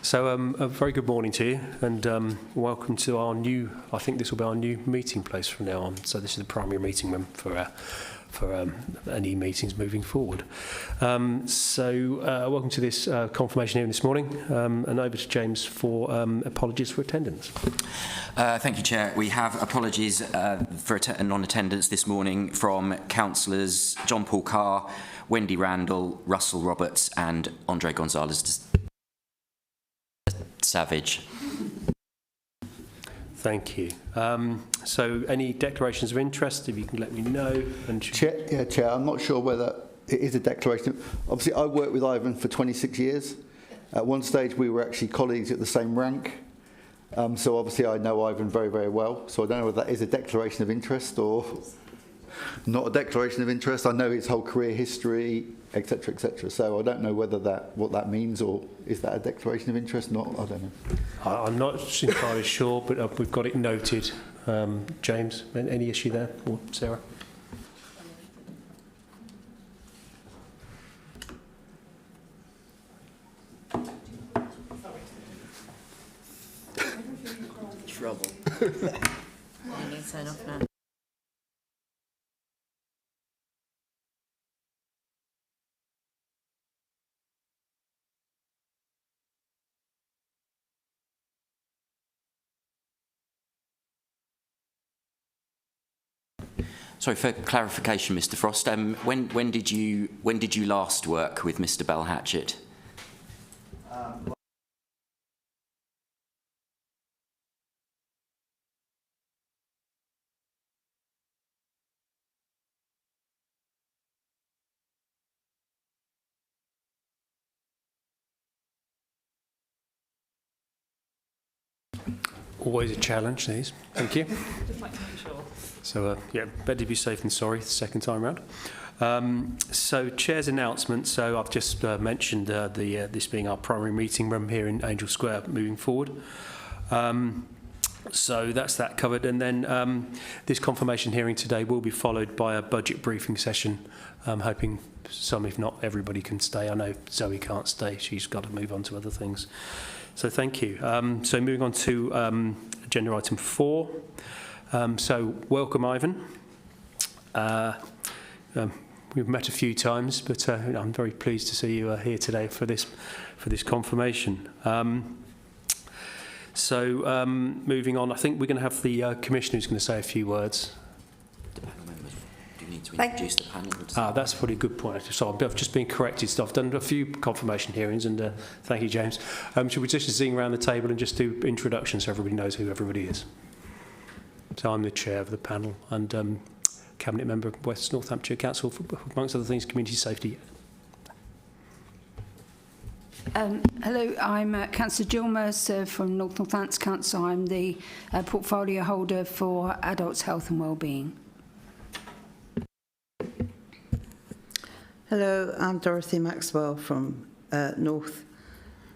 So a very good morning to you, and welcome to our new, I think this will be our new meeting place from now on. So this is the primary meeting room for any meetings moving forward. Welcome to this confirmation hearing this morning, and over to James for apologies for attendance. Thank you, Chair. We have apologies for non-attendance this morning from councillors John Paul Carr, Wendy Randall, Russell Roberts and Andre Gonzalez Savage. Thank you. So any declarations of interest, if you can let me know. And Chair, I'm not sure whether it is a declaration. Obviously, I worked with Ivan for 26 years. At one stage, we were actually colleagues at the same rank. So obviously, I know Ivan very, very well. So I don't know whether that is a declaration of interest or not a declaration of interest. I know his whole career history, etc., etc. So I don't know whether what that means, or is that a declaration of interest? Not, I don't know. I'm not entirely sure, but we've got it noted. James, any issue there, or Sarah? Trouble. I need to turn off now. Sorry, for clarification, Mr. Frost. When did you last work with Mr. Bell Hatchett? Always a challenge, these. Thank you. Just like to make sure. So, yeah, better be safe than sorry the second time round. So, Chair's announcement. So, I've just mentioned this being our primary meeting room here in Angel Square moving forward. So, that's that covered. And then this confirmation hearing today will be followed by a budget briefing session. I'm hoping some, if not everybody, can stay. I know Zoe can't stay. She's got to move on to other things. So, thank you. So, moving on to agenda item 4. So, welcome, Ivan. We've met a few times, but I'm very pleased to see you here today for this confirmation. Moving on, I think we're going to have the Commissioner who's going to say a few words. The panel members. Do you need to introduce the panel? That's probably a good point. So I've just been corrected. So I've done a few confirmation hearings, and thank you, James. Should we just zing around the table and just do introductions so everybody knows who everybody is? So I'm the chair of the panel and Cabinet Member of West Northamptonshire Council for, amongst other things, community safety. Hello, I'm Councillor Jill Mercer from North Northampton Council. I'm the portfolio holder for adults' health and wellbeing. Hello, I'm Dorothy Maxwell from North,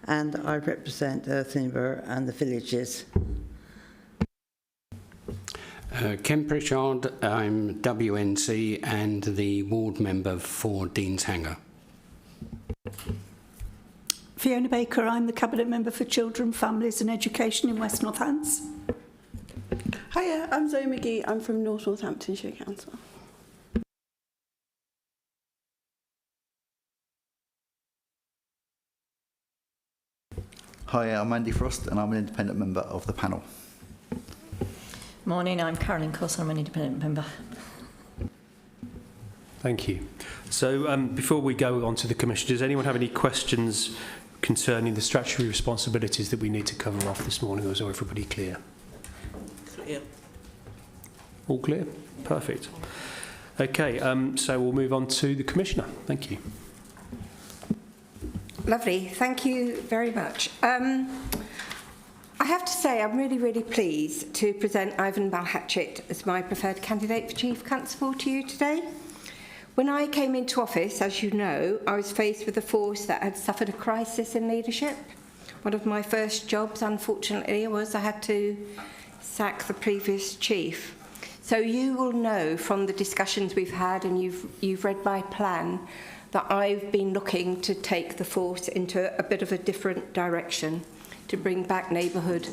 and I represent Earthenborough and the villages. Ken Pritchard, I'm WNC and the ward member for Dean's Hanger. Fiona Baker, I'm the Cabinet Member for Children, Families and Education in West Northants. Hiya, I'm Zoe McGee, I'm from North Northamptonshire Council. Hi, I'm Andy Frost and I'm an independent member of the panel. Morning, I'm Carolyn Cuss, I'm an independent member. Thank you. So before we go on to the Commission, does anyone have any questions concerning the statutory responsibilities that we need to cover off this morning, or is everybody clear? Clear. All clear? Perfect. Okay, so we'll move on to the Commissioner. Thank you. Lovely, thank you very much. I have to say I'm really, really pleased to present Ivan Bell Hatchett as my preferred candidate for Chief Constable to you today. When I came into office, as you know, I was faced with a force that had suffered a crisis in leadership. One of my first jobs, unfortunately, was I had to sack the previous chief. So you will know from the discussions we've had, and you've read my plan, that I've been looking to take the force into a bit of a different direction. to bring back neighbourhood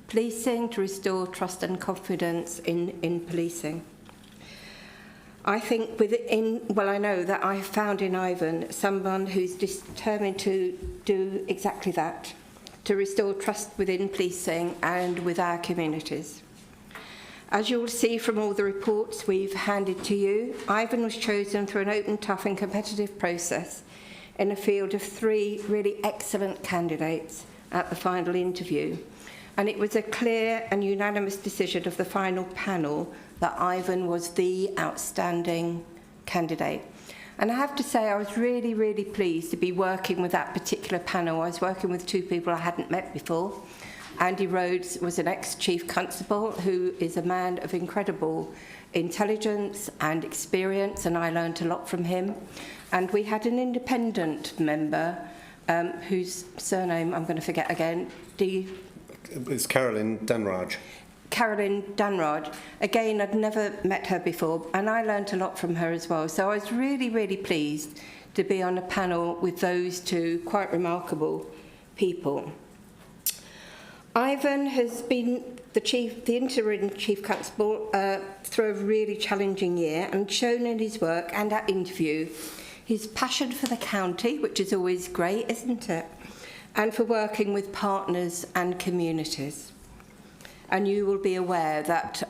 policing, to restore trust and confidence in policing. I think I know that I found in Ivan someone who's determined to do exactly that, to restore trust within policing and with our communities. As you'll see from all the reports we've handed to you, Ivan was chosen through an open, tough and competitive process in a field of 3 really excellent candidates at the final interview. And it was a clear and unanimous decision of the final panel that Ivan was the outstanding candidate. And I have to say I was really, really pleased to be working with that particular panel. I was working with 2 people I hadn't met before. Andy Rhodes was an ex-chief constable who is a man of incredible intelligence and experience, and I learned a lot from him. And we had an independent member whose surname I'm going to forget again. It's Carolyn Dunraj. Carolyn Dunraj. Again, I'd never met her before, and I learnt a lot from her as well. So I was really, really pleased to be on a panel with those 2 quite remarkable people. Ivan has been the interim chief constable through a really challenging year, and shown in his work and at interview his passion for the county, which is always great, isn't it? And for working with partners and communities. And you will be aware that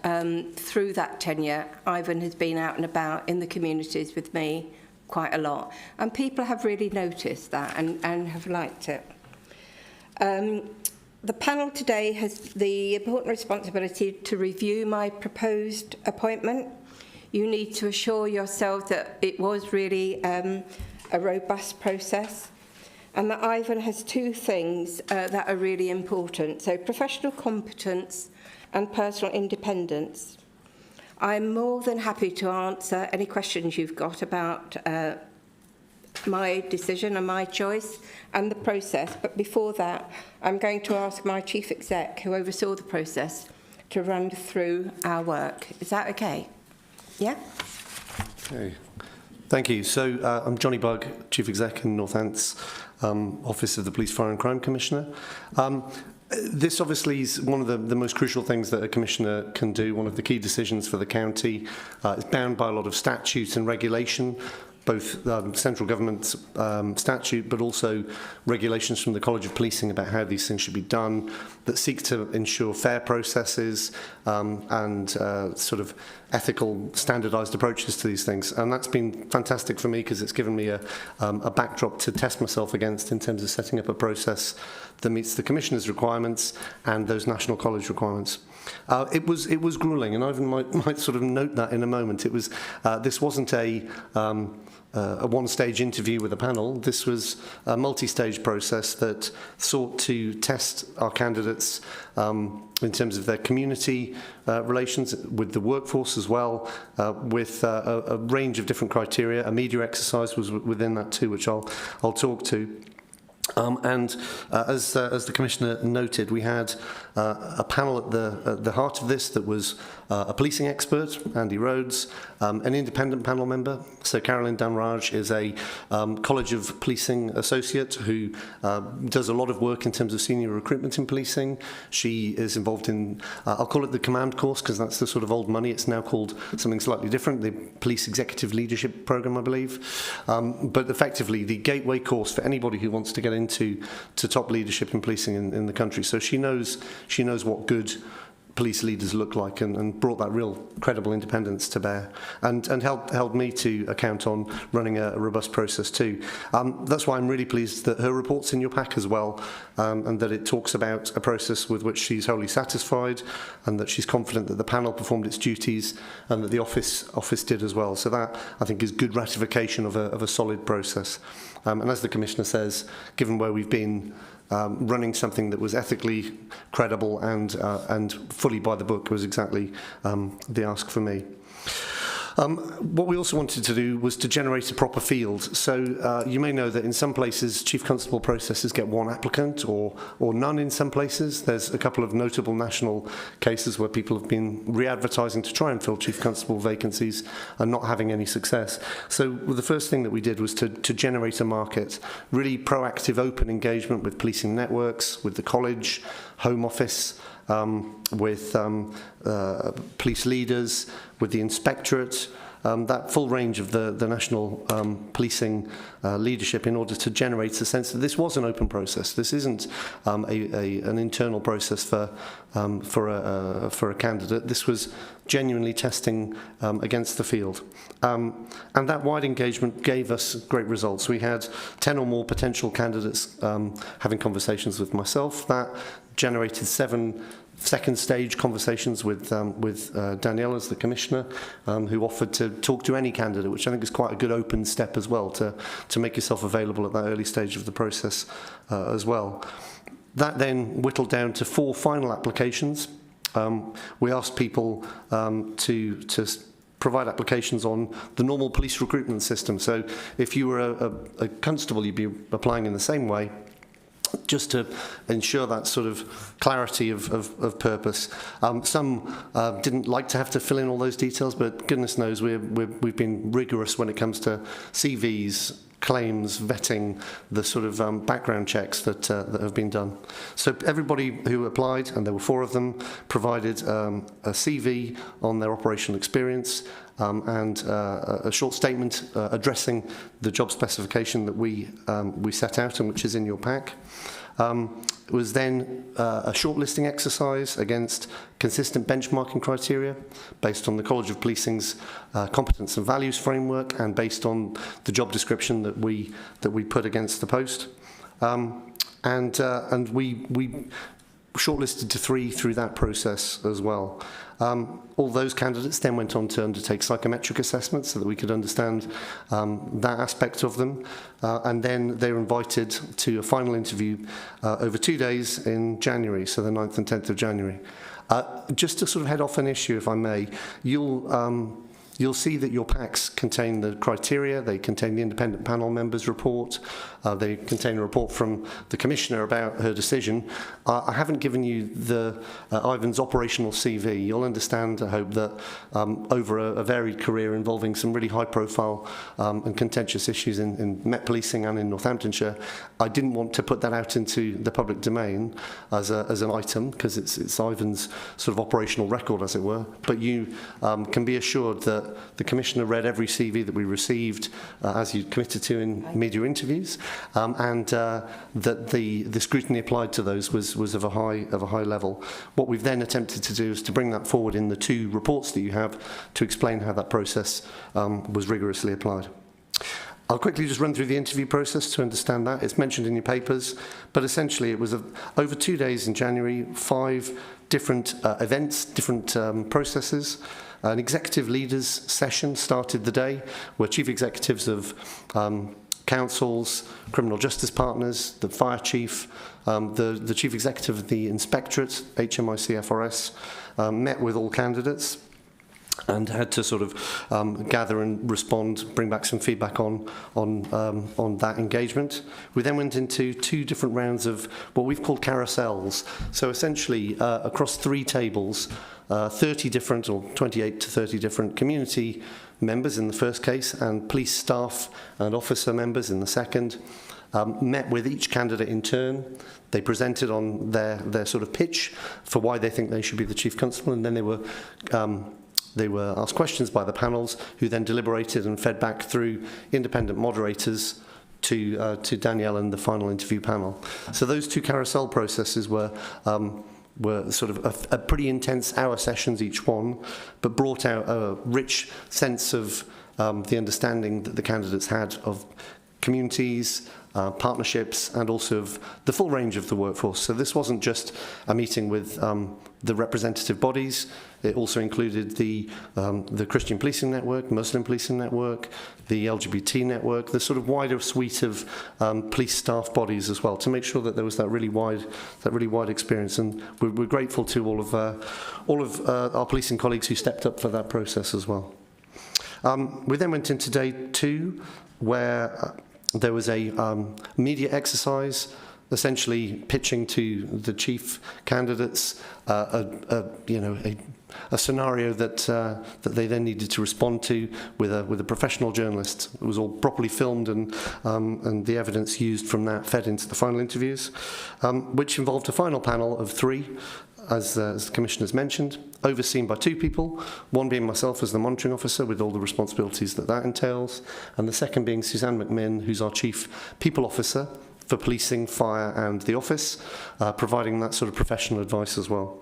through that tenure, Ivan has been out and about in the communities with me quite a lot. And people have really noticed that and have liked it. The panel today has the important responsibility to review my proposed appointment. You need to assure yourself that it was really a robust process, and that Ivan has 2 things that are really important. So professional competence and personal independence. I'm more than happy to answer any questions you've got about my decision and my choice and the process. But before that, I'm going to ask my chief exec, who oversaw the process, to run through our work. Is that okay? Yeah? Okay. Thank you. So I'm Johnny Bugg, Chief Exec in Northants, Office of the Police, Fire and Crime Commissioner. This obviously is one of the most crucial things that a commissioner can do, one of the key decisions for the county. It's bound by a lot of statute and regulation, both central government statute, but also regulations from the College of Policing about how these things should be done, that seek to ensure fair processes and sort of ethical, standardised approaches to these things. And that's been fantastic for me because it's given me a backdrop to test myself against in terms of setting up a process that meets the Commissioner's requirements and those National College requirements. It was gruelling, and Ivan might sort of note that in a moment. It was this wasn't a one-stage interview with a panel. This was a multi-stage process that sought to test our candidates in terms of their community relations with the workforce as well, with a range of different criteria. A media exercise was within that too, which I'll talk to. As the Commissioner noted, we had a panel at the heart of this that was a policing expert, Andy Rhodes, an independent panel member. So Carolyn Dunraj is a College of Policing associate who does a lot of work in terms of senior recruitment in policing. She is involved in, I'll call it the command course because that's the sort of old money. It's now called something slightly different, the Police Executive Leadership Programme, I believe. But effectively, the gateway course for anybody who wants to get into top leadership in policing in the country. So she knows what good police leaders look like and brought that real credible independence to bear and held me to account on running a robust process too. That's why I'm really pleased that her report's in your pack as well, and that it talks about a process with which she's wholly satisfied and that she's confident that the panel performed its duties and that the office did as well. So that, I think, is good ratification of a solid process. And as the Commissioner says, given where we've been, running something that was ethically credible and fully by the book was exactly the ask for me. What we also wanted to do was to generate a proper field. So you may know that in some places Chief Constable processes get one applicant or none in some places. There's a couple of notable national cases where people have been re-advertising to try and fill Chief Constable vacancies and not having any success. So the first thing that we did was to generate a market, really proactive open engagement with policing networks, with the college, Home Office, with police leaders, with the inspectorate, that full range of the national policing leadership, in order to generate a sense that this was an open process. This isn't an internal process for a candidate. This was genuinely testing against the field. And that wide engagement gave us great results. We had 10 or more potential candidates having conversations with myself. That generated 7 second stage conversations with Danielle as the Commissioner, who offered to talk to any candidate, which I think is quite a good open step as well, to make yourself available at that early stage of the process as well. That then whittled down to 4 final applications. We asked people to provide applications on the normal police recruitment system. So if you were a constable, you'd be applying in the same way, just to ensure that sort of clarity of purpose. Some didn't like to have to fill in all those details, but goodness knows we've been rigorous when it comes to CVs, claims, vetting, the sort of background checks that have been done. So everybody who applied, and there were 4 of them, provided a CV on their operational experience, and a short statement addressing the job specification that we set out and which is in your pack. It was then a shortlisting exercise against consistent benchmarking criteria based on the College of Policing's competence and values framework, and based on the job description that we put against the post. And we shortlisted to 3 through that process as well. All those candidates then went on to undertake psychometric assessments so that we could understand that aspect of them. And then they were invited to a final interview over 2 days in January, so the 9th and 10th of January. Just to sort of head off an issue, if I may, you'll see that your packs contain the criteria, they contain the independent panel members' report, they contain a report from the Commissioner about her decision. I haven't given you Ivan's operational CV. You'll understand, I hope, that over a varied career involving some really high-profile and contentious issues in Met Policing and in Northamptonshire, I didn't want to put that out into the public domain as an item, because it's Ivan's sort of operational record, as it were. But you can be assured that the Commissioner read every CV that we received, as you committed to in media interviews, and that the scrutiny applied to those was of a high level. What we've then attempted to do is to bring that forward in the 2 reports that you have to explain how that process was rigorously applied. I'll quickly just run through the interview process to understand that. It's mentioned in your papers, but essentially it was over 2 days in January, 5 different events, different processes. An executive leaders session started the day, where chief executives of councils, criminal justice partners, the fire chief, the chief executive of the inspectorate, HMIC FRS, met with all candidates and had to sort of gather and respond, bring back some feedback on that engagement. We then went into 2 different rounds of what we've called carousels. So essentially, across 3 tables, 30 different, or 28 to 30 different community members in the first case, and police staff and officer members in the second, met with each candidate in turn. They presented on their sort of pitch for why they think they should be the Chief Constable, and then they were asked questions by the panels, who then deliberated and fed back through independent moderators to Danielle and the final interview panel. So those 2 carousel processes were sort of a pretty intense hour sessions each one, but brought out a rich sense of the understanding that the candidates had of communities, partnerships, and also of the full range of the workforce. So this wasn't just a meeting with the representative bodies. It also included the Christian Policing Network, Muslim Policing Network, the LGBT network, the sort of wider suite of police staff bodies as well, to make sure that there was that really wide experience. And we're grateful to all of our policing colleagues who stepped up for that process as well. We then went into day 2, where there was a media exercise, essentially pitching to the chief candidates a scenario that they then needed to respond to with a professional journalist. It was all properly filmed, and the evidence used from that fed into the final interviews, which involved a final panel of 3, as the Commissioner's mentioned, overseen by 2 people, one being myself as the monitoring officer with all the responsibilities that entails, and the second being Suzanne McMinn, who's our Chief People Officer for policing, fire and the office, providing that sort of professional advice as well.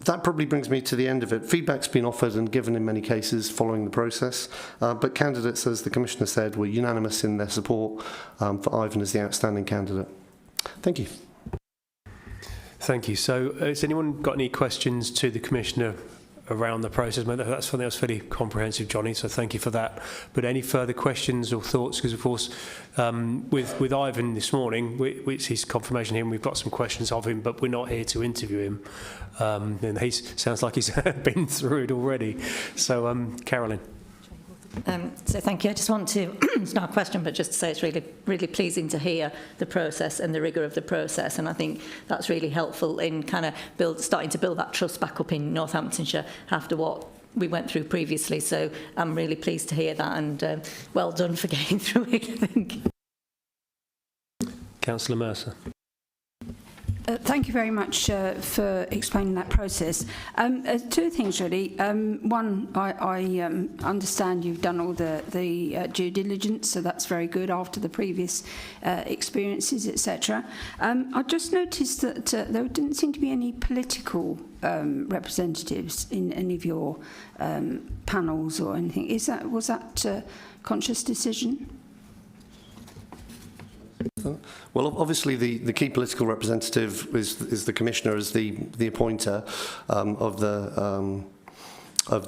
That probably brings me to the end of it. Feedback's been offered and given in many cases following the process, but candidates, as the Commissioner said, were unanimous in their support for Ivan as the outstanding candidate. Thank you. Thank you. So has anyone got any questions to the Commissioner around the process? That's something that was fairly comprehensive, Johnny, so thank you for that. But any further questions or thoughts? Because, of course, with Ivan this morning, it's his confirmation here, and we've got some questions of him, but we're not here to interview him. And he sounds like he's been through it already. So, Carolyn. So thank you. I just want to, it's not a question, but just to say it's really, really pleasing to hear the process and the rigour of the process. And I think that's really helpful in kind of starting to build that trust back up in Northamptonshire after what we went through previously. So I'm really pleased to hear that, and well done for getting through it, I think. Councillor Mercer. Thank you very much for explaining that process. 2 things really. One, I understand you've done all the due diligence, so that's very good after the previous experiences, etc. I just noticed that there didn't seem to be any political representatives in any of your panels or anything. Was that a conscious decision? Well, obviously, the key political representative is the Commissioner as the appointer of the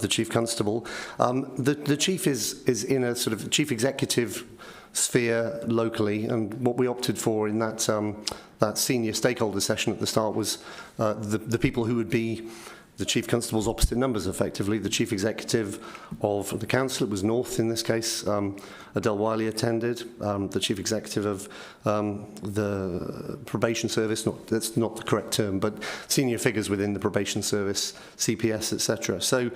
Chief Constable. The Chief is in a sort of Chief Executive sphere locally, and what we opted for in that senior stakeholder session at the start was the people who would be the Chief Constable's opposite numbers, effectively. The Chief Executive of the Council, it was North in this case, Adele Wiley attended, the Chief Executive of the Probation Service, that's not the correct term, but senior figures within the Probation Service, CPS, etc. So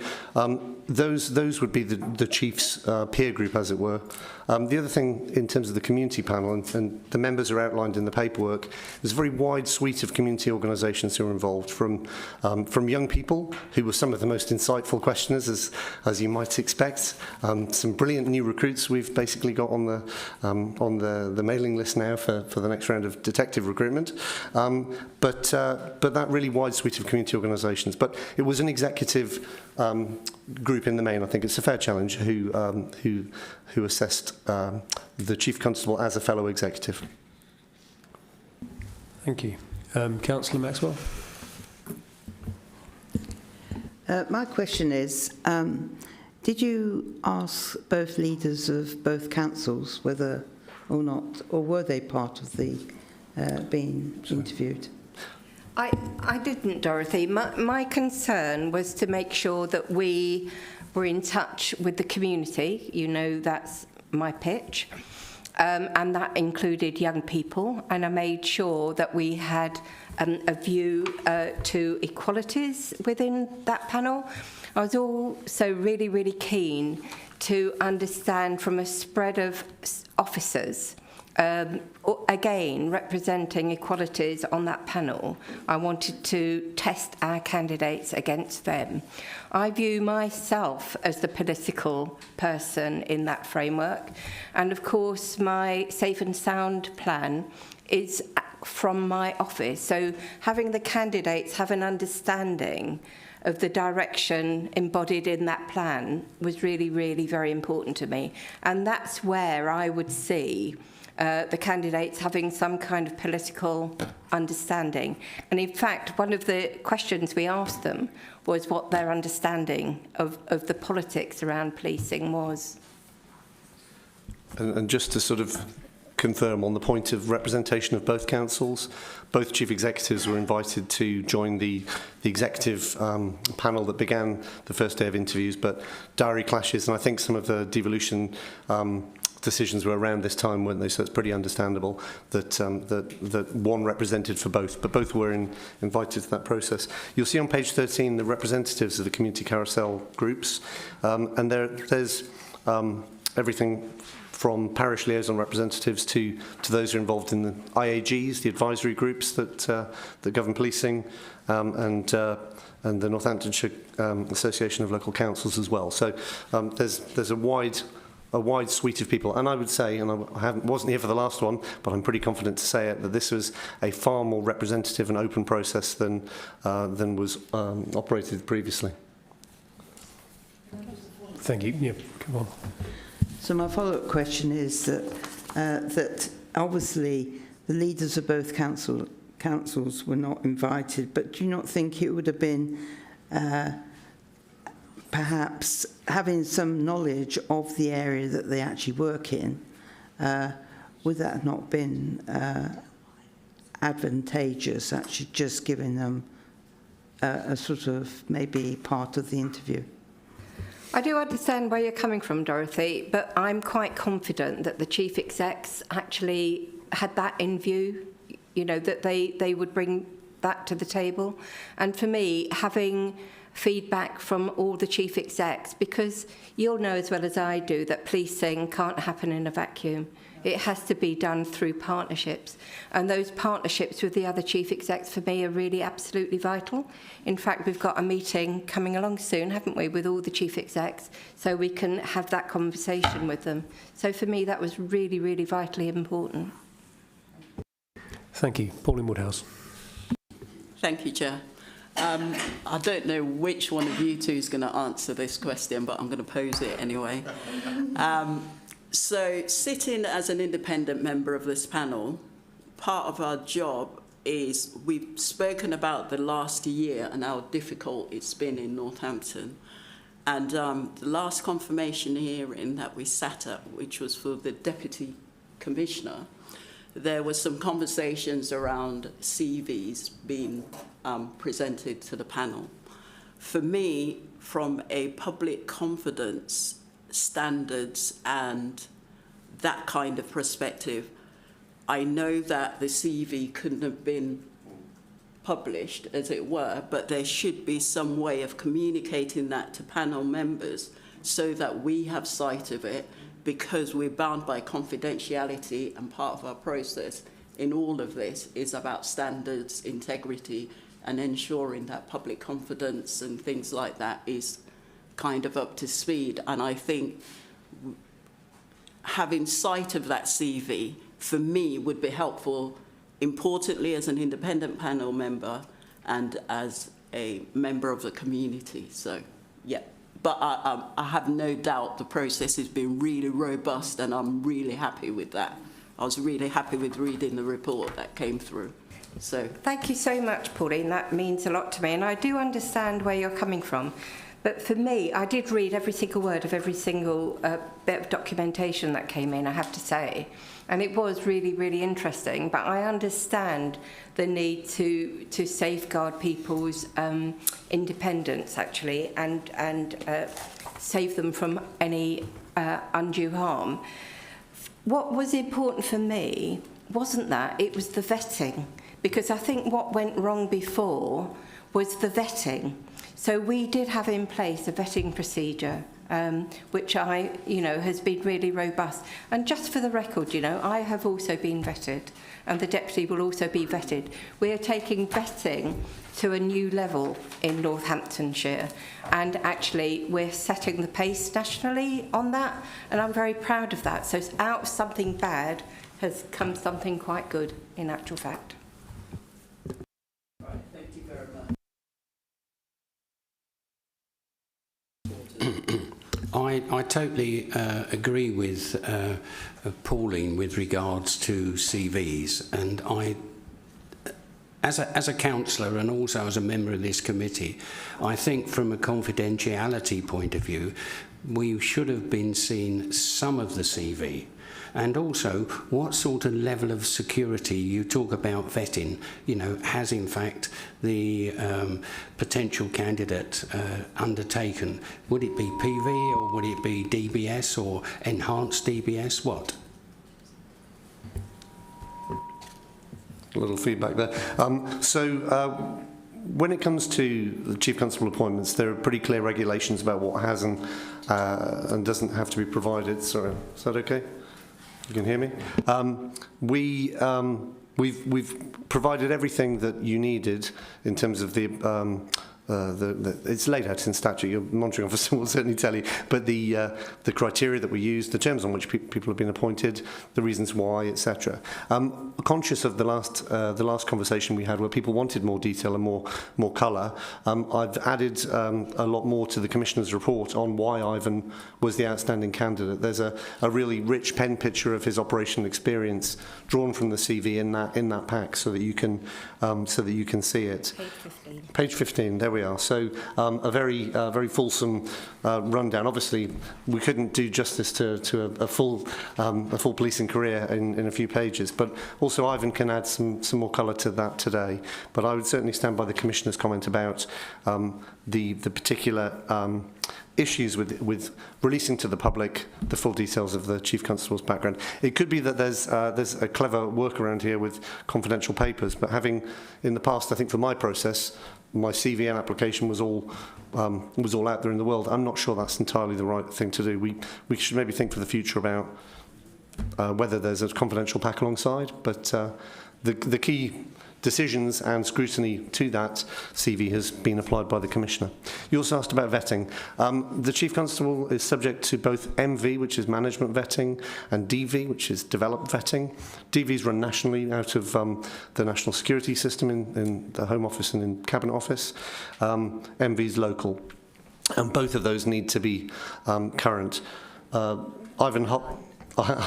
those would be the Chief's peer group, as it were. The other thing in terms of the community panel, and the members are outlined in the paperwork, there's a very wide suite of community organisations who are involved, from young people, who were some of the most insightful questioners, as you might expect. Some brilliant new recruits we've basically got on the mailing list now for the next round of detective recruitment. But that really wide suite of community organisations. But it was an executive group in the main. I think it's a fair challenge who assessed the Chief Constable as a fellow executive. Thank you. Councillor Maxwell. My question is, did you ask both leaders of both councils whether or not, or were they part of the being interviewed? I didn't, Dorothy. My concern was to make sure that we were in touch with the community. You know, that's my pitch. And that included young people. And I made sure that we had a view to equalities within that panel. I was also really, really keen to understand from a spread of officers, again, representing equalities on that panel. I wanted to test our candidates against them. I view myself as the political person in that framework. And of course, my Safe and Sound plan is from my office. So having the candidates have an understanding of the direction embodied in that plan was really, really very important to me. And that's where I would see the candidates having some kind of political understanding. And in fact, one of the questions we asked them was what their understanding of the politics around policing was. And just to sort of confirm on the point of representation of both councils. Both chief executives were invited to join the executive panel that began the first day of interviews, but diary clashes, and I think some of the devolution decisions were around this time, weren't they? So it's pretty understandable that that one represented for both, but both were invited to that process. You'll see on page 13 the representatives of the community carousel groups, and there's everything from parish liaison representatives to those who are involved in the IAGs, the advisory groups that govern policing, and the Northamptonshire Association of Local Councils as well. So there's a wide suite of people, and I would say, and I wasn't here for the last one, but I'm pretty confident to say it, that this was a far more representative and open process than was operated previously. Thank you. Yeah, come on. So my follow-up question is that obviously the leaders of both councils were not invited, but do you not think it would have been perhaps having some knowledge of the area that they actually work in, would that have not been advantageous, actually just giving them a sort of maybe part of the interview? I do understand where you're coming from, Dorothy, but I'm quite confident that the chief execs actually had that in view, you know, that they would bring that to the table. And for me, having feedback from all the chief execs, because you'll know as well as I do that policing can't happen in a vacuum. It has to be done through partnerships. And those partnerships with the other chief execs for me are really absolutely vital. In fact, we've got a meeting coming along soon, haven't we, with all the chief execs, so we can have that conversation with them. So for me, that was really, really vitally important. Thank you. Pauline Woodhouse. Thank you, Chair. I don't know which one of you two is going to answer this question, but I'm going to pose it anyway. So, sitting as an independent member of this panel, part of our job is we've spoken about the last year and how difficult it's been in Northampton. And the last confirmation hearing that we sat at, which was for the Deputy Commissioner, there were some conversations around CVs being presented to the panel. For me, from a public confidence standards and that kind of perspective, I know that the CV couldn't have been published, as it were, but there should be some way of communicating that to panel members so that we have sight of it, because we're bound by confidentiality, and part of our process in all of this is about standards, integrity, and ensuring that public confidence and things like that is kind of up to speed. And I think having sight of that CV, for me, would be helpful, importantly as an independent panel member and as a member of the community. So, yeah. But I have no doubt the process has been really robust, and I'm really happy with that. I was really happy with reading the report that came through. So thank you so much, Pauline. That means a lot to me, and I do understand where you're coming from. But for me, I did read every single word of every single bit of documentation that came in, I have to say. And it was really, really interesting. But I understand the need to safeguard people's independence, actually, and save them from any undue harm. What was important for me wasn't that, it was the vetting. Because I think what went wrong before was the vetting. So we did have in place a vetting procedure, which has been really robust. And just for the record, I have also been vetted, and the deputy will also be vetted. We are taking vetting to a new level in Northamptonshire, and actually we're setting the pace nationally on that, and I'm very proud of that. So out of something bad has come something quite good, in actual fact. I totally agree with Pauline with regards to CVs, and as a councillor and also as a member of this committee, I think from a confidentiality point of view, we should have been seeing some of the CV. And also, what sort of level of security, you talk about vetting, you know, has in fact the potential candidate undertaken? Would it be PV or would it be DBS or enhanced DBS? What? A little feedback there. When it comes to the Chief Constable appointments, there are pretty clear regulations about what has and doesn't have to be provided. Sorry, is that okay? You can hear me? We've provided everything that you needed in terms of it's laid out in statute. Your monitoring officer will certainly tell you. But the criteria that we use, the terms on which people have been appointed, the reasons why, etc. Conscious of the last conversation we had, where people wanted more detail and more colour, I've added a lot more to the Commissioner's report on why Ivan was the outstanding candidate. There's a really rich pen picture of his operational experience drawn from the CV in that pack, so that you can see it. Page 15. Page 15. There we are. So a very fulsome rundown. Obviously, we couldn't do justice to a full policing career in a few pages, but also Ivan can add some more colour to that today. But I would certainly stand by the Commissioner's comment about the particular issues with releasing to the public the full details of the Chief Constable's background. It could be that there's a clever workaround here with confidential papers, but having in the past, I think for my process, my CV and application was all out there in the world. I'm not sure that's entirely the right thing to do. We should maybe think for the future about whether there's a confidential pack alongside, but the key decisions and scrutiny to that CV has been applied by the Commissioner. You also asked about vetting. The Chief Constable is subject to both MV, which is management vetting, and DV, which is developed vetting. DV is run nationally out of the National Security System in the Home Office and in Cabinet Office. MV is local. And both of those need to be current.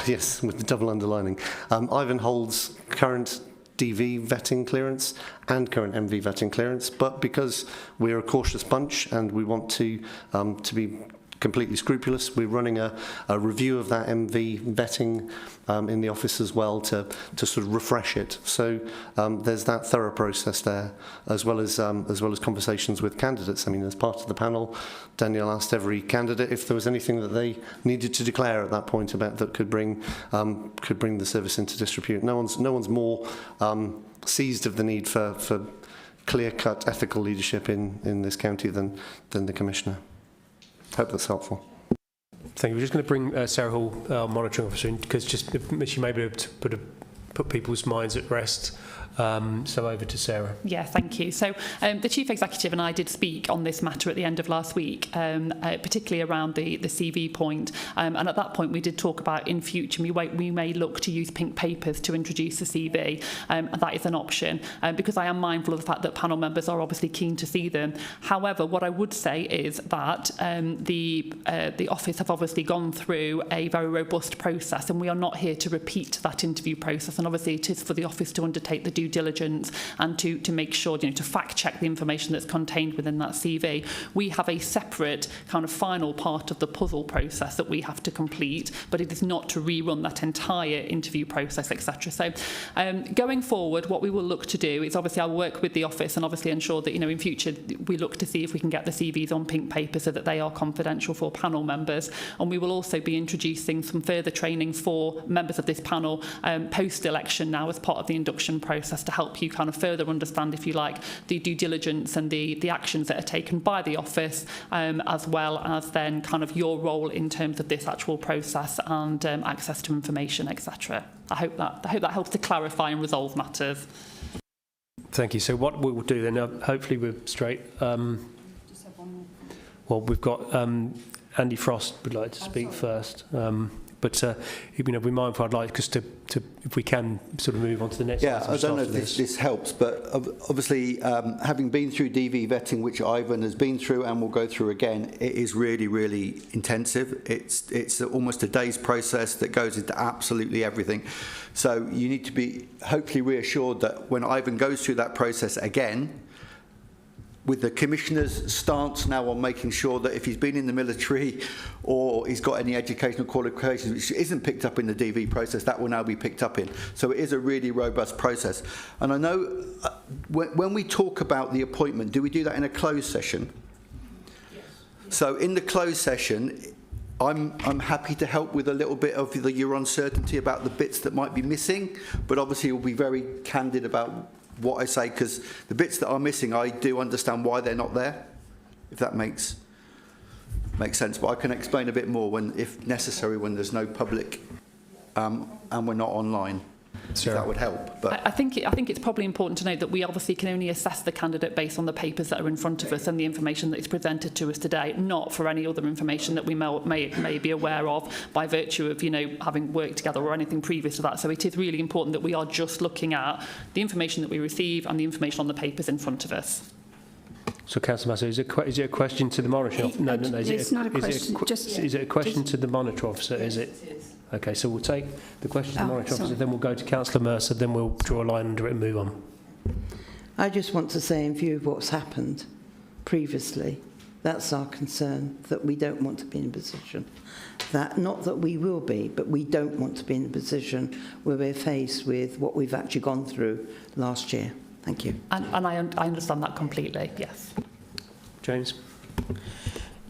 Yes, with the double underlining. Ivan holds current DV vetting clearance and current MV vetting clearance, but because we're a cautious bunch and we want to be completely scrupulous, we're running a review of that MV vetting in the office as well to sort of refresh it. So there's that thorough process there, as well as conversations with candidates. I mean, as part of the panel, Danielle asked every candidate if there was anything that they needed to declare at that point about that could bring the service into disrepute. No one's more seized of the need for clear-cut ethical leadership in this county than the Commissioner. Hope that's helpful. Thank you. We're just going to bring Sarah Hall, our monitoring officer, in, because just she may be able to put people's minds at rest. So over to Sarah. Yeah, thank you. So the Chief Executive and I did speak on this matter at the end of last week, particularly around the CV point. And at that point, we did talk about in future, we may look to use pink papers to introduce the CV. And that is an option, because I am mindful of the fact that panel members are obviously keen to see them. However, what I would say is that the office have obviously gone through a very robust process, and we are not here to repeat that interview process. And obviously, it is for the office to undertake the due diligence and to make sure, to fact check the information that's contained within that CV. We have a separate kind of final part of the puzzle process that we have to complete, but it is not to rerun that entire interview process, etc. So going forward, what we will look to do is obviously I'll work with the office and obviously ensure that in future we look to see if we can get the CVs on pink paper so that they are confidential for panel members, and we will also be introducing some further training for members of this panel post-election now as part of the induction process to help you kind of further understand, if you like, the due diligence and the actions that are taken by the office, as well as then kind of your role in terms of this actual process and access to information, etc. I hope that helps to clarify and resolve matters. Thank you. So what we will do then, hopefully we're straight. Well, we've got Andy Frost would like to speak first. But be mindful. I'd like us to if we can sort of move on to the next. Yeah, I don't know if this helps, but obviously having been through DV vetting, which Ivan has been through and will go through again, it is really, really intensive. It's almost a day's process that goes into absolutely everything. So you need to be hopefully reassured that when Ivan goes through that process again, with the Commissioner's stance now on making sure that if he's been in the military or he's got any educational qualifications which isn't picked up in the DV process, that will now be picked up in. So it is a really robust process. And I know when we talk about the appointment, do we do that in a closed session? Yes. So in the closed session, I'm happy to help with a little bit of your uncertainty about the bits that might be missing, but obviously we'll be very candid about what I say, because the bits that are missing, I do understand why they're not there, if that makes sense. But I can explain a bit more when, if necessary, when there's no public and we're not online. So that would help. But I think it's probably important to note that we obviously can only assess the candidate based on the papers that are in front of us and the information that is presented to us today, not for any other information that we may be aware of by virtue of, having worked together or anything previous to that. So it is really important that we are just looking at the information that we receive and the information on the papers in front of us. So, Councillor Massey, is it a question to the monitor? No. It's not a question. Is it a question to the monitor officer? Is it? Okay, so we'll take the question to the monitor officer, then we'll go to Councillor Mercer, then we'll draw a line under it and move on. I just want to say, in view of what's happened previously, that's our concern, that we don't want to be in a position that, not that we will be, but we don't want to be in a position where we're faced with what we've actually gone through last year. Thank you. And I understand that completely, yes. James?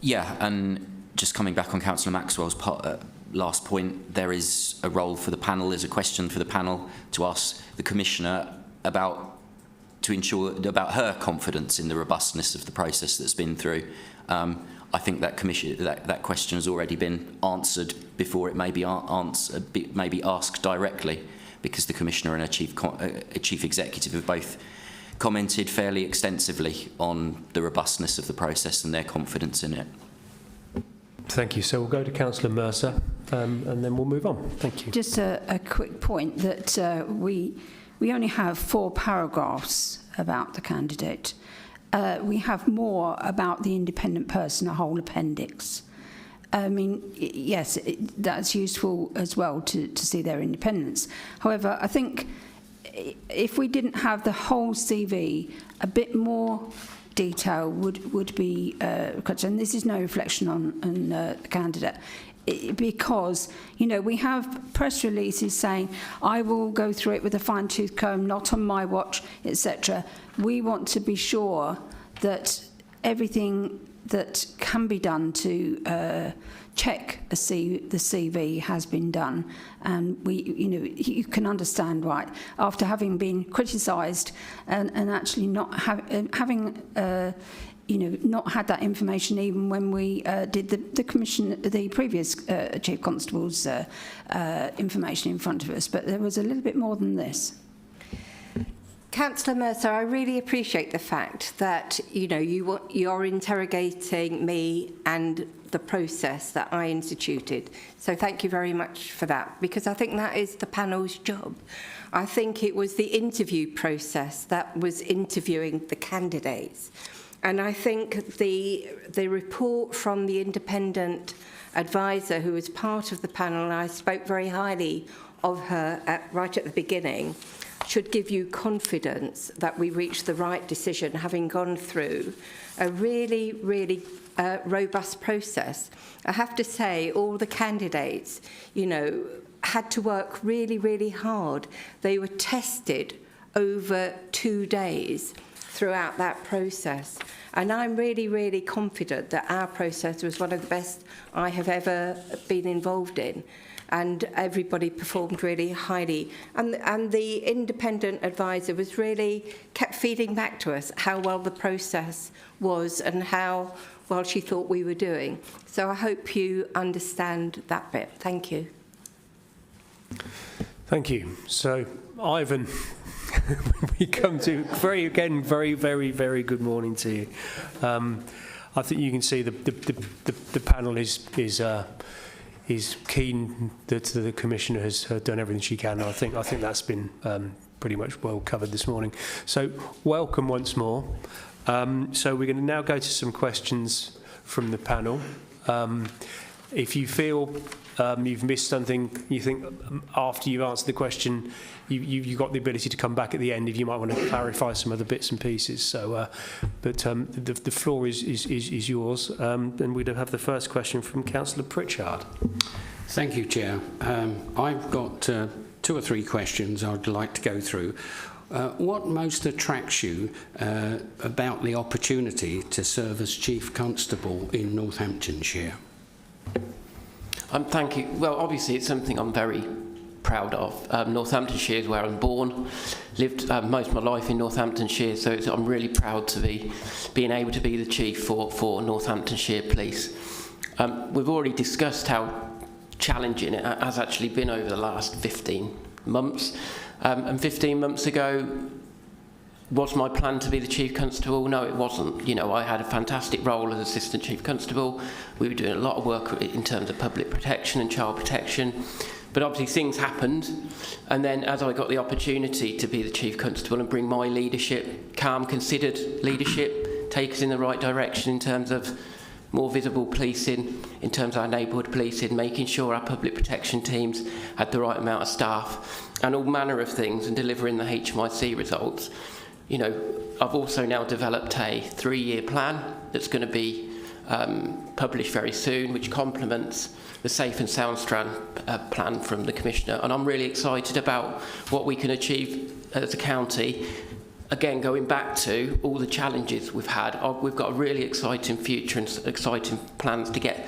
Yeah, and just coming back on Councillor Maxwell's last point, there is a role for the panel, there's a question for the panel to ask the Commissioner to ensure about her confidence in the robustness of the process that's been through. I think that question has already been answered before it may be asked directly, because the Commissioner and a Chief Executive have both commented fairly extensively on the robustness of the process and their confidence in it. Thank you. So we'll go to Councillor Mercer and then we'll move on. Thank you. Just a quick point that we only have 4 paragraphs about the candidate. We have more about the independent person, a whole appendix. I mean, yes, that's useful as well to see their independence. However, I think if we didn't have the whole CV, a bit more detail would be, and this is no reflection on the candidate, because, we have press releases saying, I will go through it with a fine-tooth comb, not on my watch, etc. We want to be sure that everything that can be done to check the CV has been done, and you can understand, right, after having been criticised and actually not having not had that information even when we did the previous Chief Constable's information in front of us, but there was a little bit more than this. Councillor Mercer, I really appreciate the fact that you're interrogating me and the process that I instituted. So thank you very much for that, because I think that is the panel's job. I think it was the interview process that was interviewing the candidates. And I think the report from the independent advisor who was part of the panel, and I spoke very highly of her right at the beginning, should give you confidence that we reached the right decision, having gone through a really, really robust process. I have to say, all the candidates, had to work really, really hard. They were tested over 2 days throughout that process. And I'm really, really confident that our process was one of the best I have ever been involved in. And everybody performed really highly. And the independent advisor kept feeding back to us how well the process was and how well she thought we were doing. So I hope you understand that bit. Thank you. Thank you. So, Ivan, we come to very, very, very good morning to you. I think you can see the panel is keen that the Commissioner has done everything she can. I think that's been pretty much well covered this morning. So welcome once more. So we're going to now go to some questions from the panel. If you feel you've missed something, you think after you've answered the question, you've got the ability to come back at the end if you might want to clarify some other bits and pieces. So, the floor is yours, and we'd have the first question from Councillor Pritchard. Thank you, Chair. I've got 2 or 3 questions I'd like to go through. What most attracts you about the opportunity to serve as Chief Constable in Northamptonshire? Thank you. Well, obviously it's something I'm very proud of. Northamptonshire is where I'm born, lived most of my life in Northamptonshire, so I'm really proud to be being able to be the Chief for Northamptonshire Police. We've already discussed how challenging it has actually been over the last 15 months. And 15 months ago, was my plan to be the Chief Constable? No, it wasn't. You know, I had a fantastic role as Assistant Chief Constable. We were doing a lot of work in terms of public protection and child protection. But obviously things happened. And then as I got the opportunity to be the Chief Constable and bring my leadership, calm, considered leadership, take us in the right direction in terms of more visible policing, in terms of our neighbourhood policing, making sure our public protection teams had the right amount of staff, and all manner of things, and delivering the HMIC results. You know, I've also now developed a 3-year plan that's going to be published very soon, which complements the Safe and Sound Strand plan from the Commissioner, and I'm really excited about what we can achieve as a county. Again, going back to all the challenges we've had, we've got a really exciting future and exciting plans to get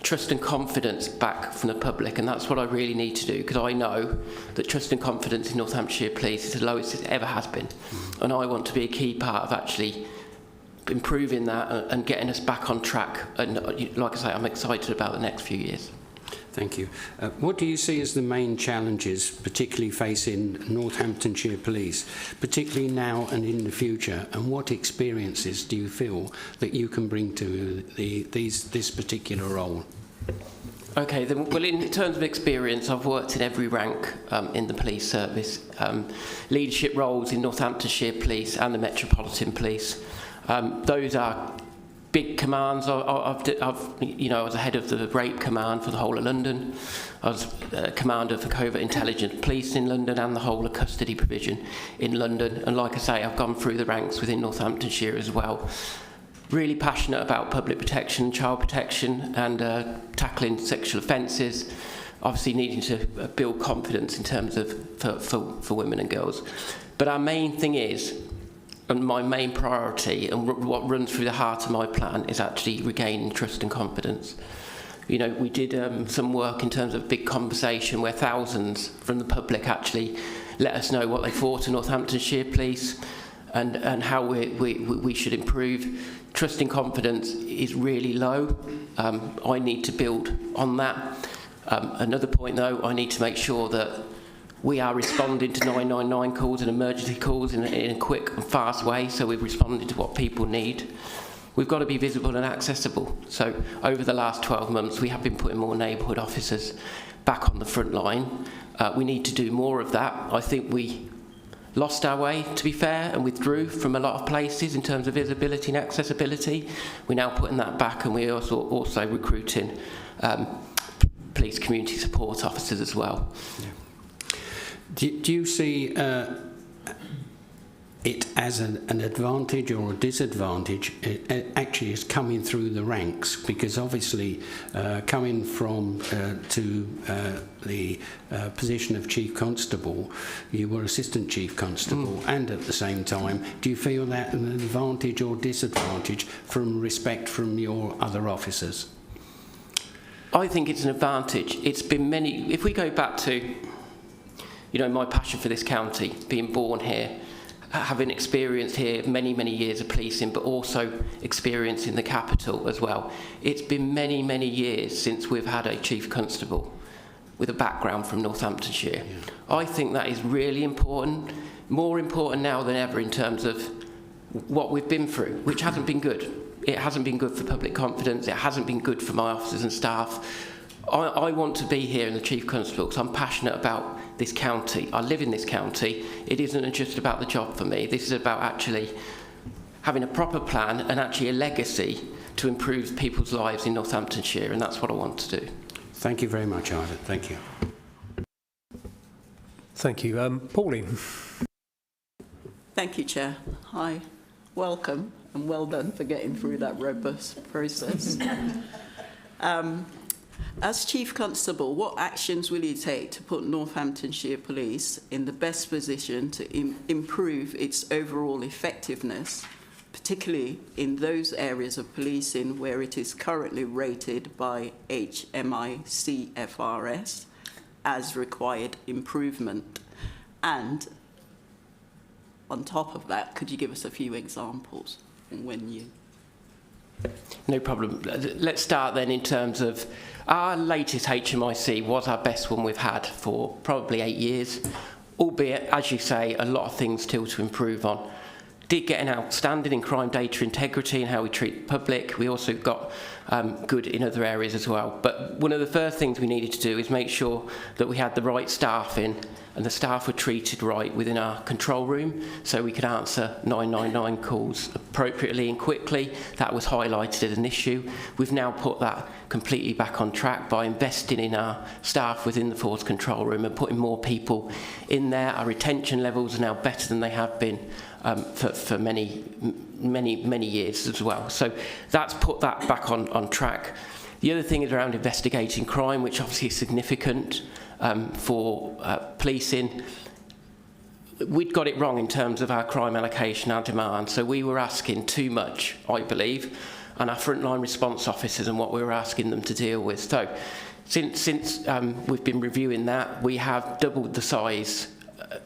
trust and confidence back from the public, and that's what I really need to do, because I know that trust and confidence in Northamptonshire Police is the lowest it ever has been, and I want to be a key part of actually improving that and getting us back on track. And like I say, I'm excited about the next few years. Thank you. What do you see as the main challenges, particularly facing Northamptonshire Police, particularly now and in the future, and what experiences do you feel that you can bring to this particular role? Okay, then, well, in terms of experience, I've worked in every rank in the police service, leadership roles in Northamptonshire Police and the Metropolitan Police. Those are big commands. I was head of the rape command for the whole of London. I was commander for covert intelligence police in London and the whole of custody provision in London. And like I say, I've gone through the ranks within Northamptonshire as well. Really passionate about public protection, child protection, and tackling sexual offences. Obviously needing to build confidence in terms of for women and girls. But our main thing is, and my main priority, and what runs through the heart of my plan, is actually regaining trust and confidence. You know, we did some work in terms of big conversation where thousands from the public actually let us know what they thought of Northamptonshire Police and how we should improve. Trust and confidence is really low. I need to build on that. Another point, though, I need to make sure that we are responding to 999 calls and emergency calls in a quick and fast way, so we're responding to what people need. We've got to be visible and accessible. So over the last 12 months, we have been putting more neighbourhood officers back on the front line. We need to do more of that. I think we lost our way, to be fair, and withdrew from a lot of places in terms of visibility and accessibility. We're now putting that back, and we're also recruiting police community support officers as well. Yeah. Do you see it as an advantage or a disadvantage? It actually is coming through the ranks, because obviously coming from to the position of Chief Constable, you were Assistant Chief Constable, and at the same time, do you feel that an advantage or disadvantage from respect from your other officers? I think it's an advantage. It's been many, if we go back to, you know, my passion for this county, being born here, having experience here many, many years of policing, but also experience in the capital as well. It's been many, many years since we've had a Chief Constable with a background from Northamptonshire. Yeah. I think that is really important, more important now than ever in terms of what we've been through, which hasn't been good. It hasn't been good for public confidence, it hasn't been good for my officers and staff. I want to be here in the Chief Constable because I'm passionate about this county. I live in this county. It isn't just about the job for me. This is about actually having a proper plan and actually a legacy to improve people's lives in Northamptonshire, and that's what I want to do. Thank you very much, Ivan. Thank you. Thank you. Pauline. Thank you, Chair. Hi, welcome, and well done for getting through that robust process. As Chief Constable, what actions will you take to put Northamptonshire Police in the best position to improve its overall effectiveness, particularly in those areas of policing where it is currently rated by HMICFRS as required improvement? And on top of that, could you give us a few examples from when you... No problem. Let's start then in terms of our latest HMIC was our best one we've had for probably 8 years, albeit, as you say, a lot of things still to improve on. Did get an outstanding in crime data integrity and how we treat the public. We also got good in other areas as well. But one of the first things we needed to do is make sure that we had the right staff in and the staff were treated right within our control room so we could answer 999 calls appropriately and quickly. That was highlighted as an issue. We've now put that completely back on track by investing in our staff within the force control room and putting more people in there. Our retention levels are now better than they have been for many years as well. So that's put that back on track. The other thing is around investigating crime, which obviously is significant for policing. We'd got it wrong in terms of our crime allocation, our demand. So we were asking too much, I believe, and our frontline response officers and what we were asking them to deal with. So since we've been reviewing that, we have doubled the size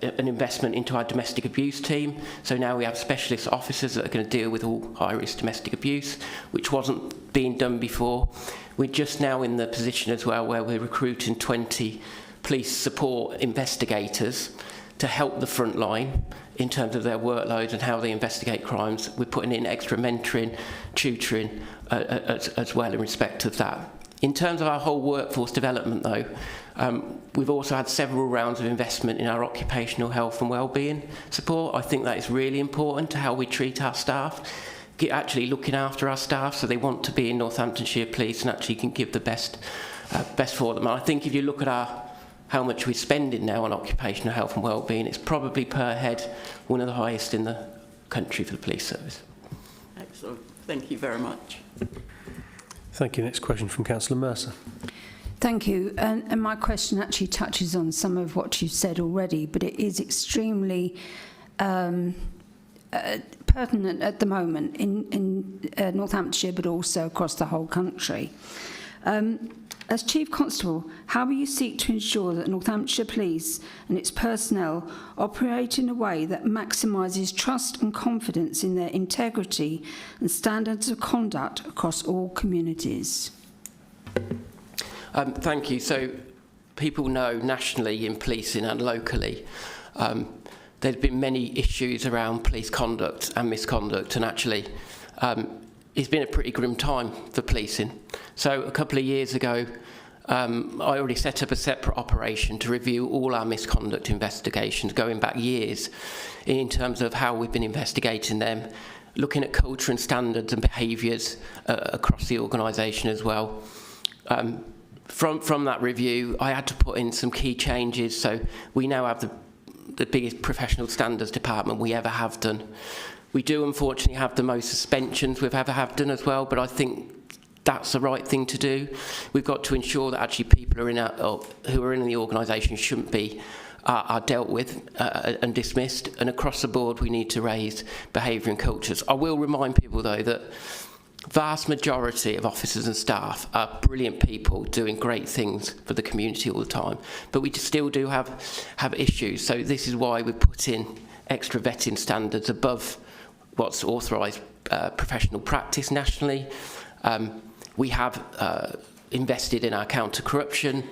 an investment into our domestic abuse team. So now we have specialist officers that are going to deal with all high-risk domestic abuse, which wasn't being done before. We're just now in the position as well where we're recruiting 20 police support investigators to help the front line in terms of their workload and how they investigate crimes. We're putting in extra mentoring, tutoring as well in respect of that. In terms of our whole workforce development though, we've also had several rounds of investment in our occupational health and wellbeing support. I think that is really important to how we treat our staff, actually looking after our staff so they want to be in Northamptonshire Police and actually can give the best for them. And I think if you look at how much we're spending now on occupational health and wellbeing, it's probably per head one of the highest in the country for the police service. Excellent. Thank you very much. Thank you. Next question from Councillor Mercer. Thank you. And my question actually touches on some of what you've said already, but it is extremely pertinent at the moment in Northamptonshire, but also across the whole country. As Chief Constable, how will you seek to ensure that Northamptonshire Police and its personnel operate in a way that maximises trust and confidence in their integrity and standards of conduct across all communities? Thank you. So people know nationally in policing and locally there's been many issues around police conduct and misconduct, and actually it's been a pretty grim time for policing. So a couple of years ago I already set up a separate operation to review all our misconduct investigations going back years in terms of how we've been investigating them, looking at culture and standards and behaviours across the organisation as well. From that review, I had to put in some key changes. So we now have the biggest professional standards department we ever have done. We do unfortunately have the most suspensions we've ever have done as well, but I think that's the right thing to do. We've got to ensure that actually people who are in the organisation shouldn't be are dealt with and dismissed, and across the board we need to raise behaviour and cultures. I will remind people though that vast majority of officers and staff are brilliant people doing great things for the community all the time, but we still do have issues. So this is why we put in extra vetting standards above what's authorised professional practice nationally. We have invested in our counter-corruption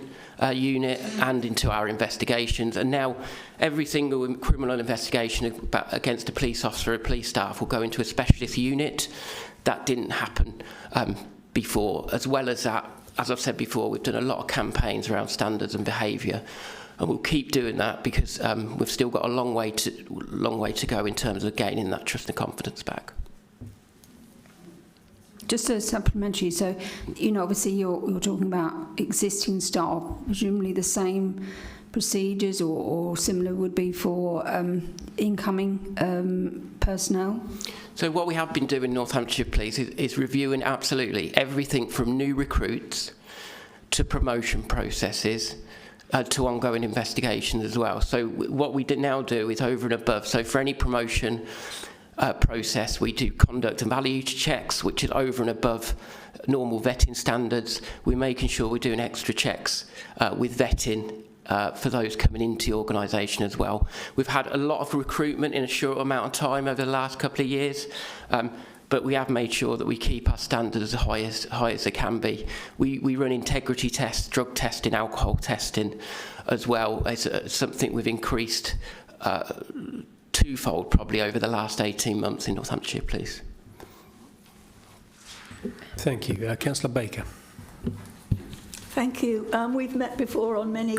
unit and into our investigations, and now every single criminal investigation against a police officer or police staff will go into a specialist unit. That didn't happen before. As well as that, as I've said before, we've done a lot of campaigns around standards and behaviour, and we'll keep doing that because we've still got a long way to go in terms of gaining that trust and confidence back. Just a supplementary, so, you know, obviously you're talking about existing staff, presumably the same procedures or similar would be for incoming personnel? So what we have been doing in Northamptonshire Police is reviewing absolutely everything from new recruits to promotion processes to ongoing investigations as well. So what we now do is over and above. So for any promotion process, we do conduct and value checks, which is over and above normal vetting standards. We're making sure we're doing extra checks with vetting for those coming into the organisation as well. We've had a lot of recruitment in a short amount of time over the last couple of years, but we have made sure that we keep our standards as high as they can be. We run integrity tests, drug testing, alcohol testing as well as something we've increased twofold probably over the last 18 months in Northamptonshire Police. Thank you. Councillor Baker. Thank you. We've met before on many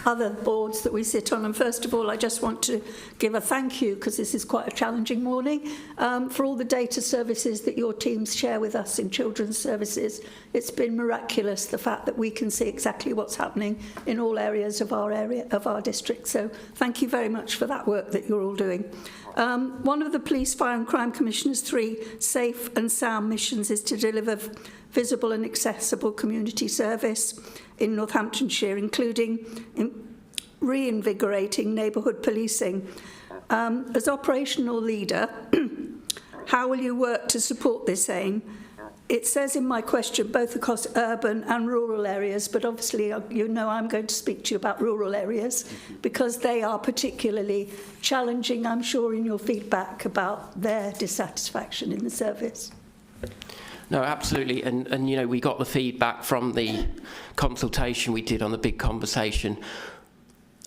other boards that we sit on, and first of all I just want to give a thank you, because this is quite a challenging morning, for all the data services that your teams share with us in children's services. It's been miraculous, the fact that we can see exactly what's happening in all areas of our district, so thank you very much for that work that you're all doing. One of the Police, Fire and Crime Commissioner's 3 safe and sound missions is to deliver visible and accessible community service in Northamptonshire, including reinvigorating neighbourhood policing. As operational leader, how will you work to support this aim? It says in my question both across urban and rural areas, but obviously you know I'm going to speak to you about rural areas because they are particularly challenging, I'm sure, in your feedback about their dissatisfaction in the service. No, absolutely, and you know, we got the feedback from the consultation we did on the big conversation.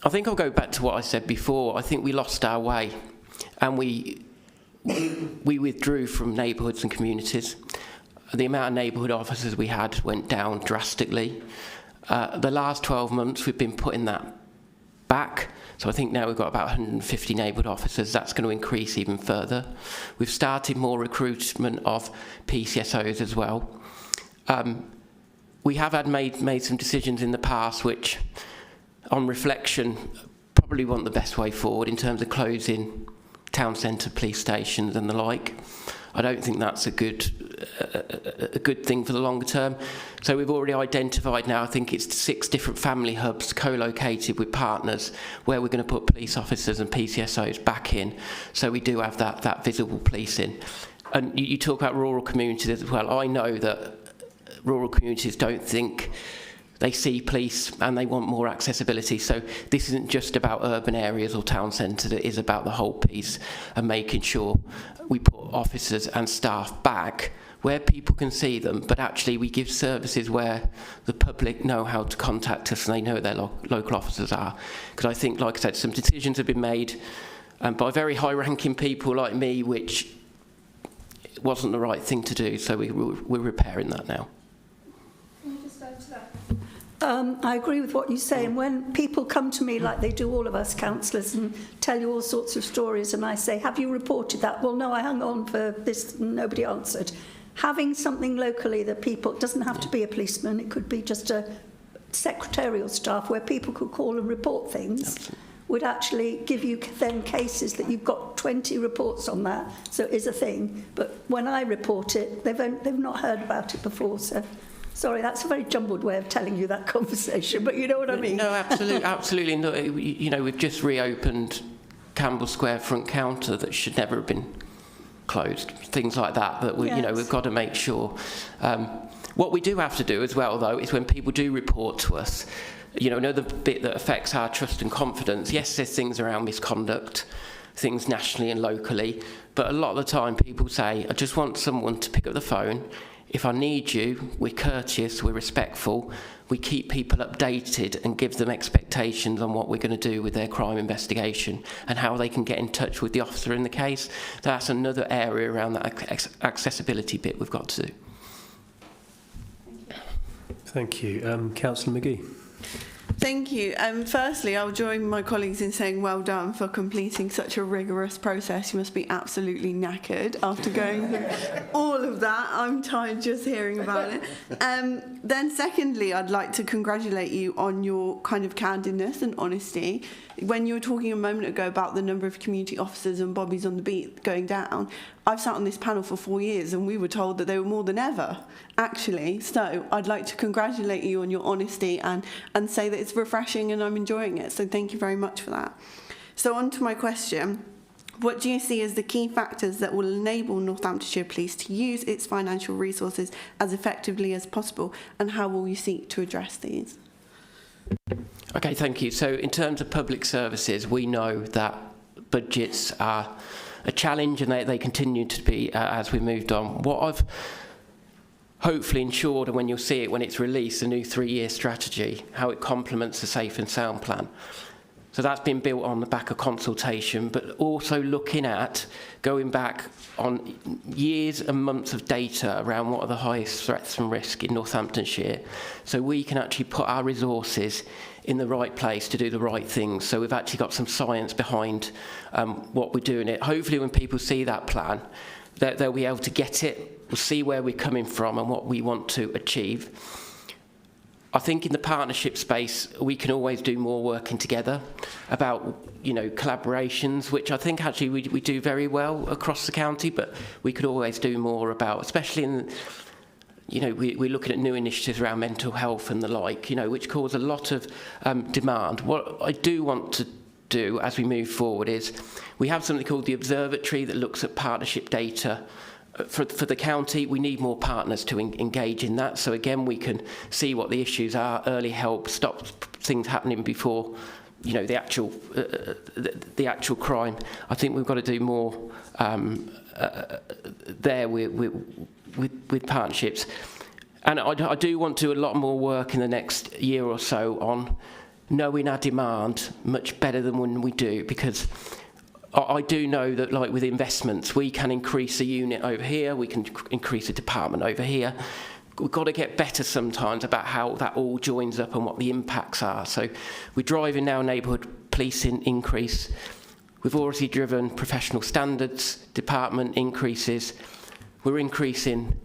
I think I'll go back to what I said before. I think we lost our way, and we withdrew from neighbourhoods and communities. The amount of neighbourhood officers we had went down drastically. The last 12 months we've been putting that back. So I think now we've got about 150 neighbourhood officers. That's going to increase even further. We've started more recruitment of PCSOs as well. We have made some decisions in the past which, on reflection, probably weren't the best way forward in terms of closing town centre police stations and the like. I don't think that's a good thing for the longer term. So we've already identified now, I think it's 6 different family hubs co-located with partners where we're going to put police officers and PCSOs back in. So we do have that visible policing. And you talk about rural communities as well. I know that rural communities don't think they see police and they want more accessibility. So this isn't just about urban areas or town centres, it is about the whole piece and making sure we put officers and staff back where people can see them, but actually we give services where the public know how to contact us and they know where their local officers are. Because I think, like I said, some decisions have been made by very high-ranking people like me, which wasn't the right thing to do, so we're repairing that now. I agree with what you say, and when people come to me like they do all of us councillors and tell you all sorts of stories and I say, have you reported that? Well, no, I hung on for this, nobody answered. Having something locally that people, it doesn't have to be a policeman, it could be just a secretarial staff where people could call and report things, would actually give you then cases that you've got 20 reports on that, so it is a thing. But when I report it, they've not heard about it before, so... Sorry, that's a very jumbled way of telling you that conversation, but you know what I mean. No, absolutely, absolutely. No, you know, we've just reopened Campbell Square front counter that should never have been closed. Things like that we, yes. You know, we've got to make sure. What we do have to do as well, though, is when people do report to us, you know, another bit that affects our trust and confidence. Yes, there's things around misconduct, things nationally and locally, but a lot of the time people say, I just want someone to pick up the phone. If I need you, we're courteous, we're respectful, we keep people updated and give them expectations on what we're going to do with their crime investigation and how they can get in touch with the officer in the case. That's another area around that accessibility bit we've got to do. Thank you. Councillor McGee. Thank you. Firstly, I'll join my colleagues in saying well done for completing such a rigorous process. You must be absolutely knackered after going through all of that. I'm tired just hearing about it. Then secondly, I'd like to congratulate you on your kind of candidness and honesty. When you were talking a moment ago about the number of community officers and bobbies on the beat going down, I've sat on this panel for 4 years and we were told that they were more than ever, actually. So I'd like to congratulate you on your honesty and say that it's refreshing and I'm enjoying it. So thank you very much for that. So on to my question. What do you see as the key factors that will enable Northamptonshire Police to use its financial resources as effectively as possible, and how will you seek to address these? Okay, thank you. So in terms of public services, we know that budgets are a challenge and they continue to be as we moved on. What I've hopefully ensured, and when you'll see it when it's released, a new 3-year strategy, how it complements the Safe and Sound plan. So that's been built on the back of consultation, but also looking at going back on years and months of data around what are the highest threats and risk in Northamptonshire, so we can actually put our resources in the right place to do the right things. So we've actually got some science behind what we're doing. It. Hopefully when people see that plan, they'll be able to get it, we'll see where we're coming from and what we want to achieve. I think in the partnership space, we can always do more working together about, collaborations, which I think actually we do very well across the county, but we could always do more about, especially in, we're looking at new initiatives around mental health and the like, which cause a lot of demand. What I do want to do as we move forward is we have something called the Observatory that looks at partnership data. For the county, we need more partners to engage in that. So again, we can see what the issues are, early help, stop things happening before, the actual crime. I think we've got to do more there with partnerships. And I do want to do a lot more work in the next year or so on knowing our demand much better than when we do, because I do know that, like with investments, we can increase a unit over here, we can increase a department over here. We've got to get better sometimes about how that all joins up and what the impacts are. So we're driving now neighbourhood policing increase. We've already driven professional standards, department increases. We're increasing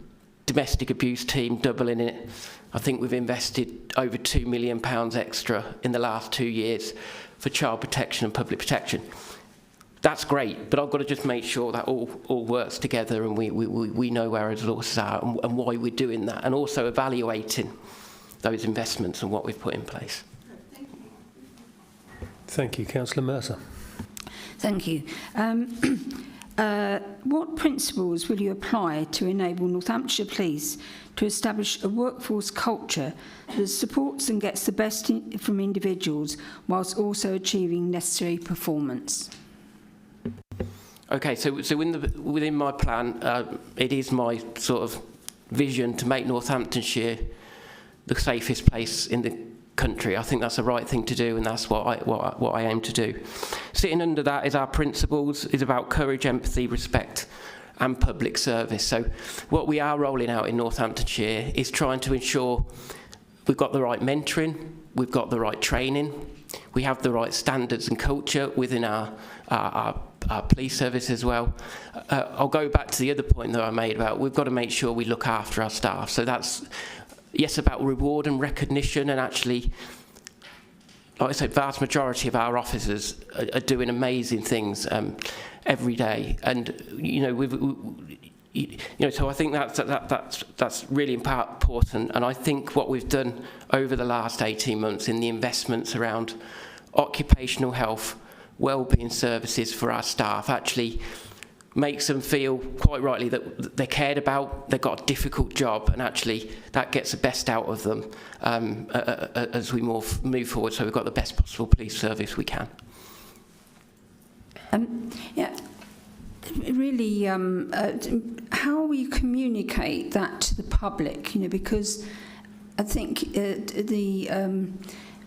domestic abuse team, doubling it. I think we've invested over £2 million extra in the last 2 years for child protection and public protection. That's great, but I've got to just make sure that all works together and we know where our resources are and why we're doing that, and also evaluating those investments and what we've put in place. Thank you. Councillor Mercer. Thank you. What principles will you apply to enable Northamptonshire Police to establish a workforce culture that supports and gets the best from individuals whilst also achieving necessary performance? Okay, so within my plan, it is my sort of vision to make Northamptonshire the safest place in the country. I think that's the right thing to do, and that's what I aim to do. Sitting under that is our principles, is about courage, empathy, respect, and public service. So what we are rolling out in Northamptonshire is trying to ensure we've got the right mentoring, we've got the right training, we have the right standards and culture within our police service as well. I'll go back to the other point that I made about we've got to make sure we look after our staff. So that's, yes, about reward and recognition, and actually, like I said, vast majority of our officers are doing amazing things every day. And, so I think that's really important. And I think what we've done over the last 18 months in the investments around occupational health, wellbeing services for our staff actually makes them feel, quite rightly, that they're cared about, they've got a difficult job, and actually that gets the best out of them as we move forward, so we've got the best possible police service we can. Really, how will you communicate that to the public? Because I think the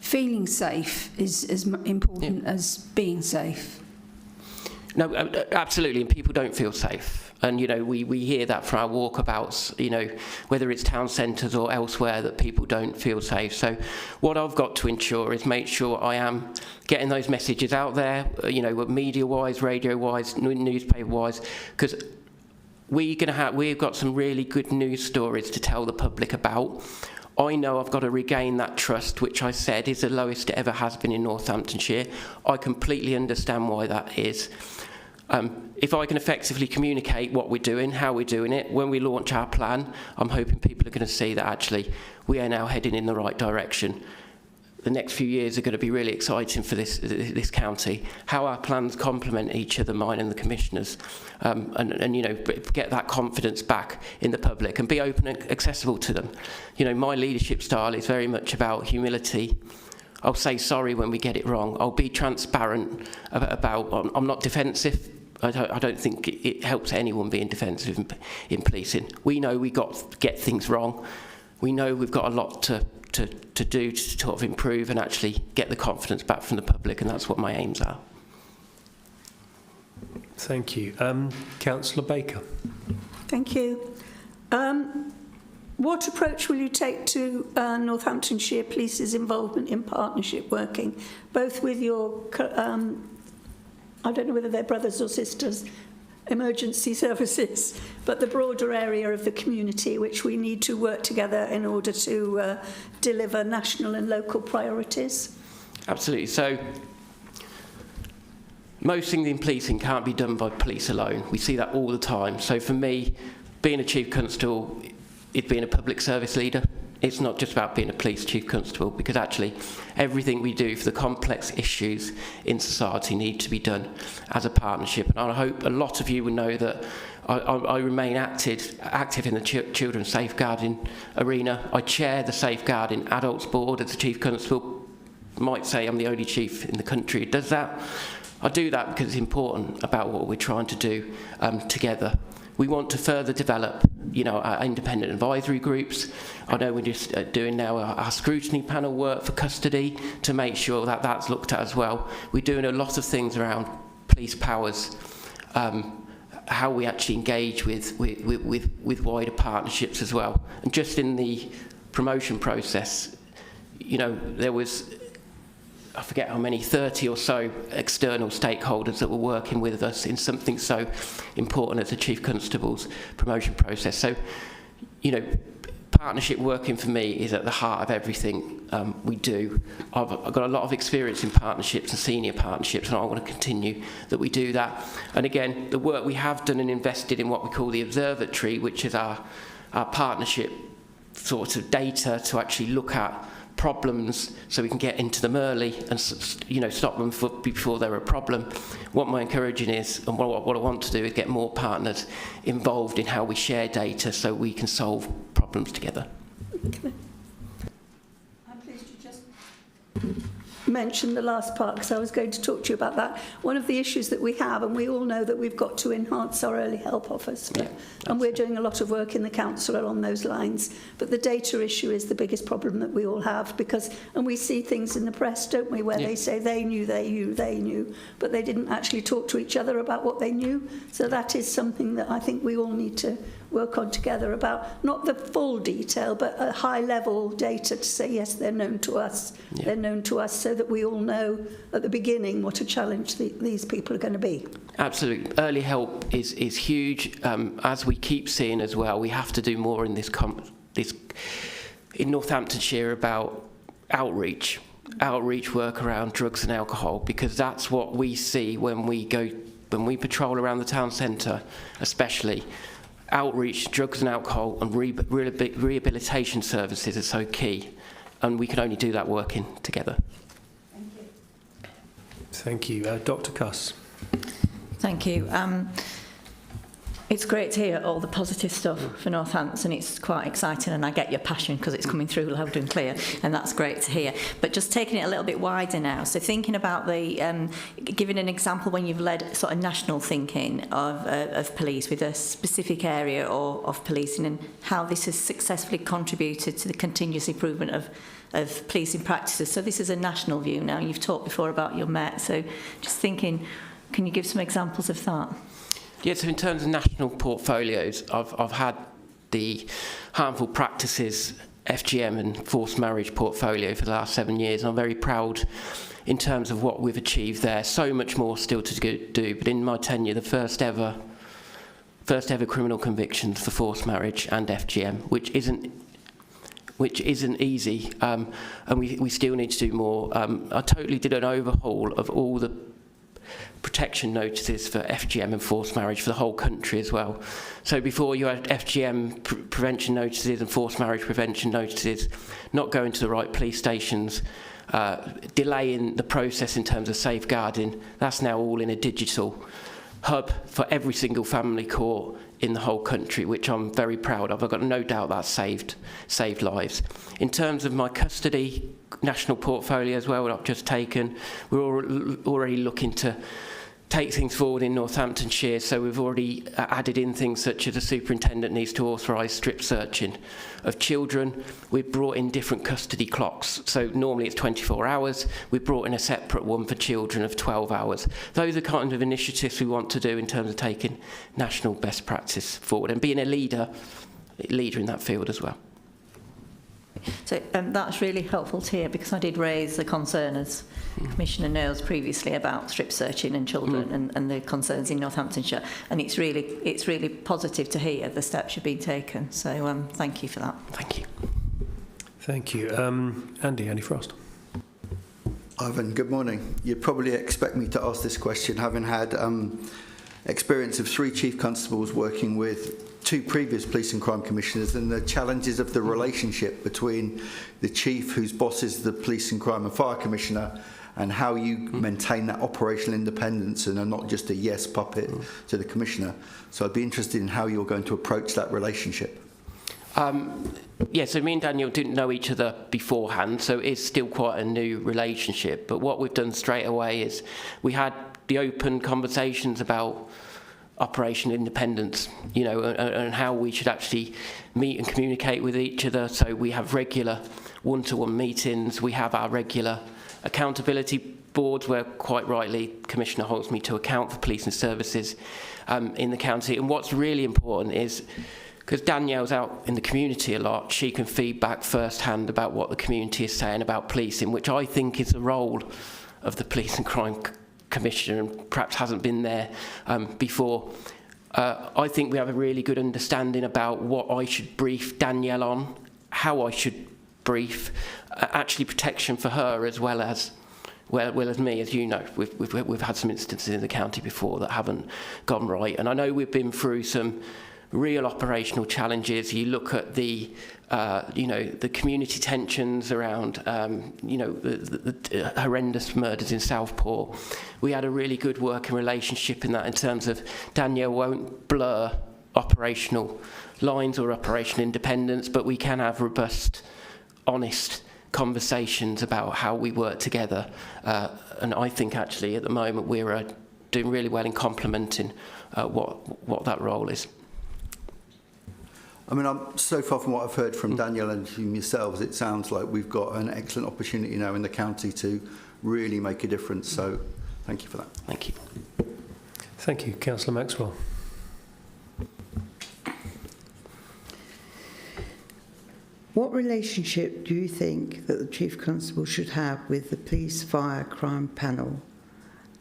feeling safe is as important as being safe. No, absolutely, and people don't feel safe. And, you know, we hear that from our walkabouts, you know, whether it's town centres or elsewhere, that people don't feel safe. So what I've got to ensure is make sure I am getting those messages out there, you know, media-wise, radio-wise, newspaper-wise, because we've got some really good news stories to tell the public about. I know I've got to regain that trust, which I said is the lowest it ever has been in Northamptonshire. I completely understand why that is. If I can effectively communicate what we're doing, how we're doing it, when we launch our plan, I'm hoping people are going to see that actually we are now heading in the right direction. The next few years are going to be really exciting for this county. How our plans complement each other, mine and the commissioners, and you know, get that confidence back in the public and be open and accessible to them. You know, my leadership style is very much about humility. I'll say sorry when we get it wrong. I'll be transparent about. I'm not defensive. I don't think it helps anyone being defensive in policing. We know we got to get things wrong. We know we've got a lot to do to sort of improve and actually get the confidence back from the public, and that's what my aims are. Thank you. Councillor Baker. Thank you. What approach will you take to Northamptonshire Police's involvement in partnership working, both with your, I don't know whether they're brothers or sisters, emergency services, but the broader area of the community, which we need to work together in order to deliver national and local priorities? Absolutely. So most things in policing can't be done by police alone. We see that all the time. So for me, being a chief constable is being a public service leader. It's not just about being a police chief constable, because actually everything we do for the complex issues in society need to be done as a partnership. And I hope a lot of you will know that I remain active in the children's safeguarding arena. I chair the safeguarding adults board as a chief constable. Might say I'm the only chief in the country who does that. I do that because it's important about what we're trying to do together. We want to further develop, you know, our independent advisory groups. I know we're just doing now our scrutiny panel work for custody to make sure that that's looked at as well. We're doing a lot of things around police powers, how we actually engage with wider partnerships as well. And just in the promotion process, you know, there was, I forget how many, 30 or so external stakeholders that were working with us in something so important as a Chief Constable's promotion process. So, you know, partnership working for me is at the heart of everything we do. I've got a lot of experience in partnerships and senior partnerships, and I want to continue that we do that. And again, the work we have done and invested in what we call the observatory, which is our partnership sort of data to actually look at problems so we can get into them early and, you know, stop them before they're a problem. What my encouraging is, and what I want to do, is get more partners involved in how we share data so we can solve problems together. I'm pleased you just mentioned the last part, because I was going to talk to you about that. One of the issues that we have, and we all know that we've got to enhance our early help office, and we're doing a lot of work in the council along those lines, but the data issue is the biggest problem that we all have, because, and we see things in the press, don't we, where they say they knew, but they didn't actually talk to each other about what they knew. So that is something that I think we all need to work on together, about not the full detail, but a high level data to say, yes, they're known to us, they're known to us, so that we all know at the beginning what a challenge these people are going to be. Absolutely. Early help is huge. As we keep seeing as well, we have to do more in this in Northamptonshire about outreach work around drugs and alcohol, because that's what we see when we patrol around the town centre, especially. Outreach, drugs and alcohol, and rehabilitation services are so key, and we can only do that working together. Thank you. Dr. Cuss. Thank you. It's great to hear all the positive stuff for Northampton. It's quite exciting, and I get your passion because it's coming through loud and clear, and that's great to hear. But just taking it a little bit wider now, so thinking about the, giving an example when you've led sort of national thinking of police with a specific area of policing, and how this has successfully contributed to the continuous improvement of policing practices. So this is a national view now. You've talked before about your Met, so just thinking, Can you give some examples of that? Yeah, so in terms of national portfolios, I've had the harmful practices, FGM and forced marriage portfolio for the last 7 years, and I'm very proud in terms of what we've achieved there. So much more still to do, but in my tenure, the first ever criminal convictions for forced marriage and FGM, which isn't easy, and we still need to do more. I totally did an overhaul of all the protection notices for FGM and forced marriage for the whole country as well. So before you had FGM prevention notices and forced marriage prevention notices not going to the right police stations, delaying the process in terms of safeguarding. That's now all in a digital hub for every single family court in the whole country, which I'm very proud of. I've got no doubt that saved lives. In terms of my custody national portfolio as well, I've just taken, we're already looking to take things forward in Northamptonshire, so we've already added in things such as the superintendent needs to authorise strip searching of children. We've brought in different custody clocks, so normally it's 24 hours. We've brought in a separate one for children of 12 hours. Those are kind of initiatives we want to do in terms of taking national best practice forward and being a leader in that field as well. So that's really helpful to hear, because I did raise the concern, as Commissioner knows previously, about strip searching and children and the concerns in Northamptonshire, and it's really positive to hear the steps you've been taken. So thank you for that. Thank you. Thank you. Andy Frost. Ivan, good morning. You'd probably expect me to ask this question, having had experience of 3 chief constables working with 2 previous police and crime commissioners, and the challenges of the relationship between the chief, whose boss is the police and crime and fire commissioner, and how you maintain that operational independence and are not just a yes puppet to the commissioner. So I'd be interested in how you're going to approach that relationship. Yeah, so me and Daniel didn't know each other beforehand, so it's still quite a new relationship. But what we've done straight away is we had the open conversations about operational independence, you know, and how we should actually meet and communicate with each other. So we have regular one-to-one meetings. We have our regular accountability boards where, quite rightly, Commissioner holds me to account for police and services in the county. And what's really important is, because Danielle's out in the community a lot, she can feed back firsthand about what the community is saying about policing, which I think is the role of the Police and Crime Commissioner, and perhaps hasn't been there before. I think we have a really good understanding about what I should brief Danielle on, how I should brief, actually protection for her as well as me. As you know, we've had some instances in the county before that haven't gone right, and I know we've been through some real operational challenges. You look at the the community tensions around the horrendous murders in Southport. We had a really good working relationship in that, in terms of Danielle won't blur operational lines or operational independence, but we can have robust, honest conversations about how we work together. And I think actually at the moment we're doing really well in complementing what that role is. I mean, so far from what I've heard from Daniel and from yourselves, it sounds like we've got an excellent opportunity now in the county to really make a difference. So thank you for that. Thank you. Thank you. Councillor Maxwell. What relationship do you think that the Chief Constable should have with the Police Fire Crime Panel,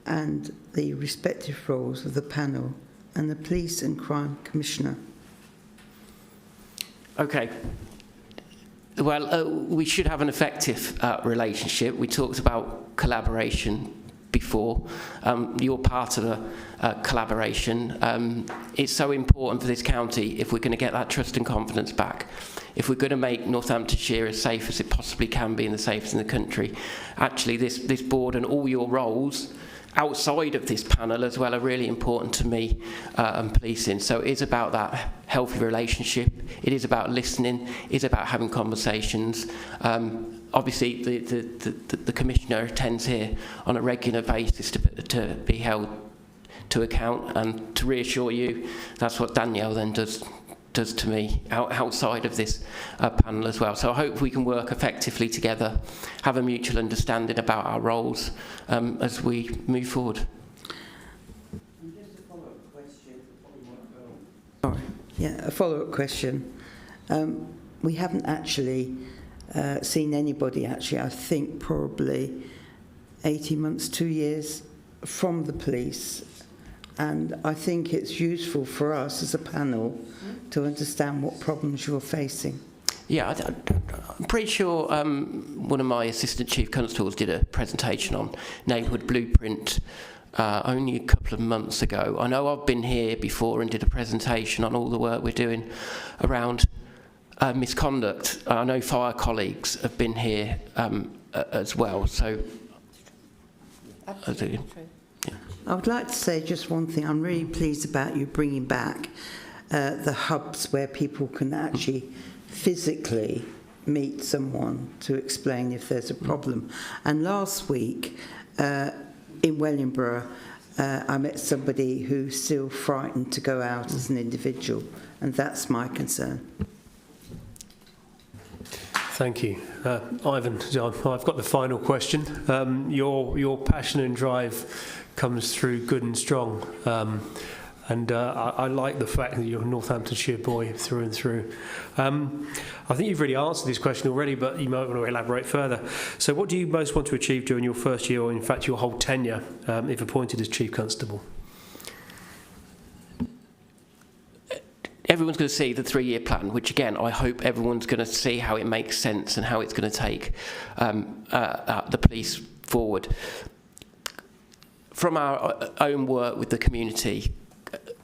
and the respective roles of the panel and the Police and Crime Commissioner? Okay. Well, we should have an effective relationship. We talked about collaboration before. You're part of a collaboration. It's so important for this county if we're going to get that trust and confidence back. If we're going to make Northamptonshire as safe as it possibly can be and the safest in the country, actually this board and all your roles outside of this panel as well are really important to me and policing. So it's about that healthy relationship. It is about listening. It's about having conversations. Obviously, the Commissioner attends here on a regular basis to be held to account, and to reassure you, that's what Danielle then does to me outside of this panel as well. So I hope we can work effectively together, have a mutual understanding about our roles as we move forward. Yeah, a follow-up question. We haven't actually seen anybody, actually, I think probably 18 months, 2 years from the police. And I think it's useful for us as a panel to understand what problems you're facing. Yeah, I'm pretty sure one of my assistant chief constables did a presentation on neighbourhood blueprint only a couple of months ago. I know I've been here before and did a presentation on all the work we're doing around misconduct. I know fire colleagues have been here as well. So, absolutely true. Yeah. I would like to say just one thing. I'm really pleased about you bringing back the hubs where people can actually physically meet someone to explain if there's a problem. And last week in Wellingborough, I met somebody who's still frightened to go out as an individual, and that's my concern. Thank you. Ivan, I've got the final question. Your passion and drive comes through good and strong. And I like the fact that you're a Northamptonshire boy through and through. I think you've really answered this question already, but you might want to elaborate further. So what do you most want to achieve during your first year, or in fact your whole tenure, if appointed as Chief Constable? Everyone's going to see the 3-year plan, which again, I hope everyone's going to see how it makes sense and how it's going to take the police forward. From our own work with the community,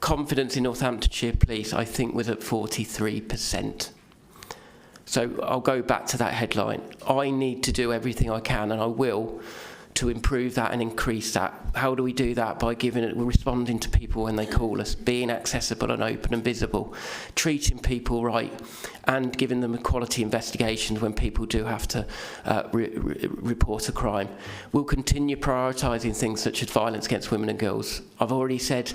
confidence in Northamptonshire Police, I think, was at 43%. So I'll go back to that headline. I need to do everything I can, and I will, to improve that and increase that. How do we do that? By responding to people when they call us, being accessible and open and visible, treating people right, and giving them quality investigations when people do have to report a crime. We'll continue prioritising things such as violence against women and girls. I've already said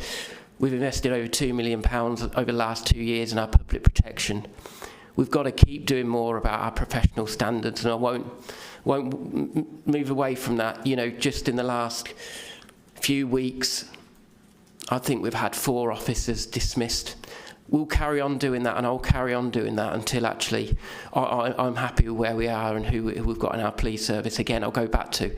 we've invested over £2 million over the last 2 years in our public protection. We've got to keep doing more about our professional standards, and I won't move away from that. You know, just in the last few weeks, I think we've had 4 officers dismissed. We'll carry on doing that, and I'll carry on doing that until actually I'm happy with where we are and who we've got in our police service. Again, I'll go back to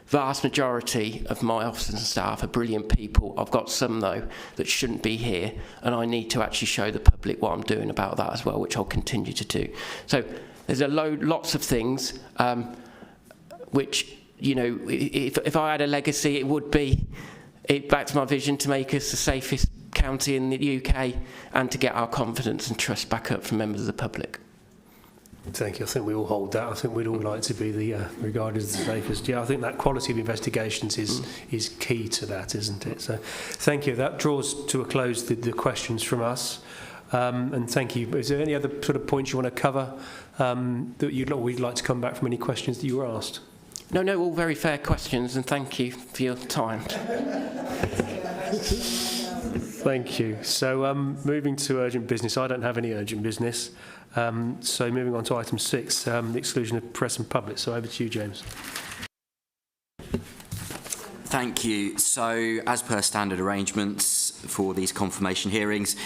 vast majority of my officers and staff are brilliant people. I've got some, though, that shouldn't be here, and I need to actually show the public what I'm doing about that as well, which I'll continue to do. So there's lots of things which, you know, if I had a legacy, it would be back to my vision to make us the safest county in the UK and to get our confidence and trust back up from members of the public. Thank you. I think we all hold that. I think we'd all like to be regarded as the safest. Yeah, I think that quality of investigations is key to that, isn't it? So, thank you. That draws to a close the questions from us. And thank you. Is there any other sort of points you want to cover that we'd like to come back from any questions that you were asked? No, all very fair questions, and thank you for your time. Thank you. So moving to urgent business. I don't have any urgent business. So moving on to item 6, the exclusion of press and public. So over to you, James. Thank you. So as per standard arrangements for these confirmation hearings,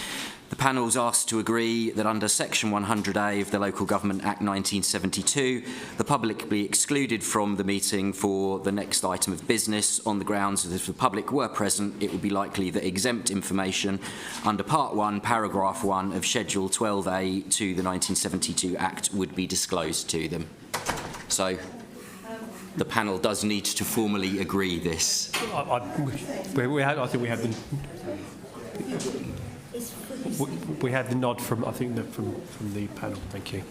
the panel is asked to agree that under Section 100A of the Local Government Act 1972, the public be excluded from the meeting for the next item of business on the grounds that if the public were present, it would be likely that exempt information under Part 1, Paragraph 1 of Schedule 12A to the 1972 Act would be disclosed to them. So the panel does need to formally agree this. I think we had the... We had the nod from, I think, from the panel. Thank you.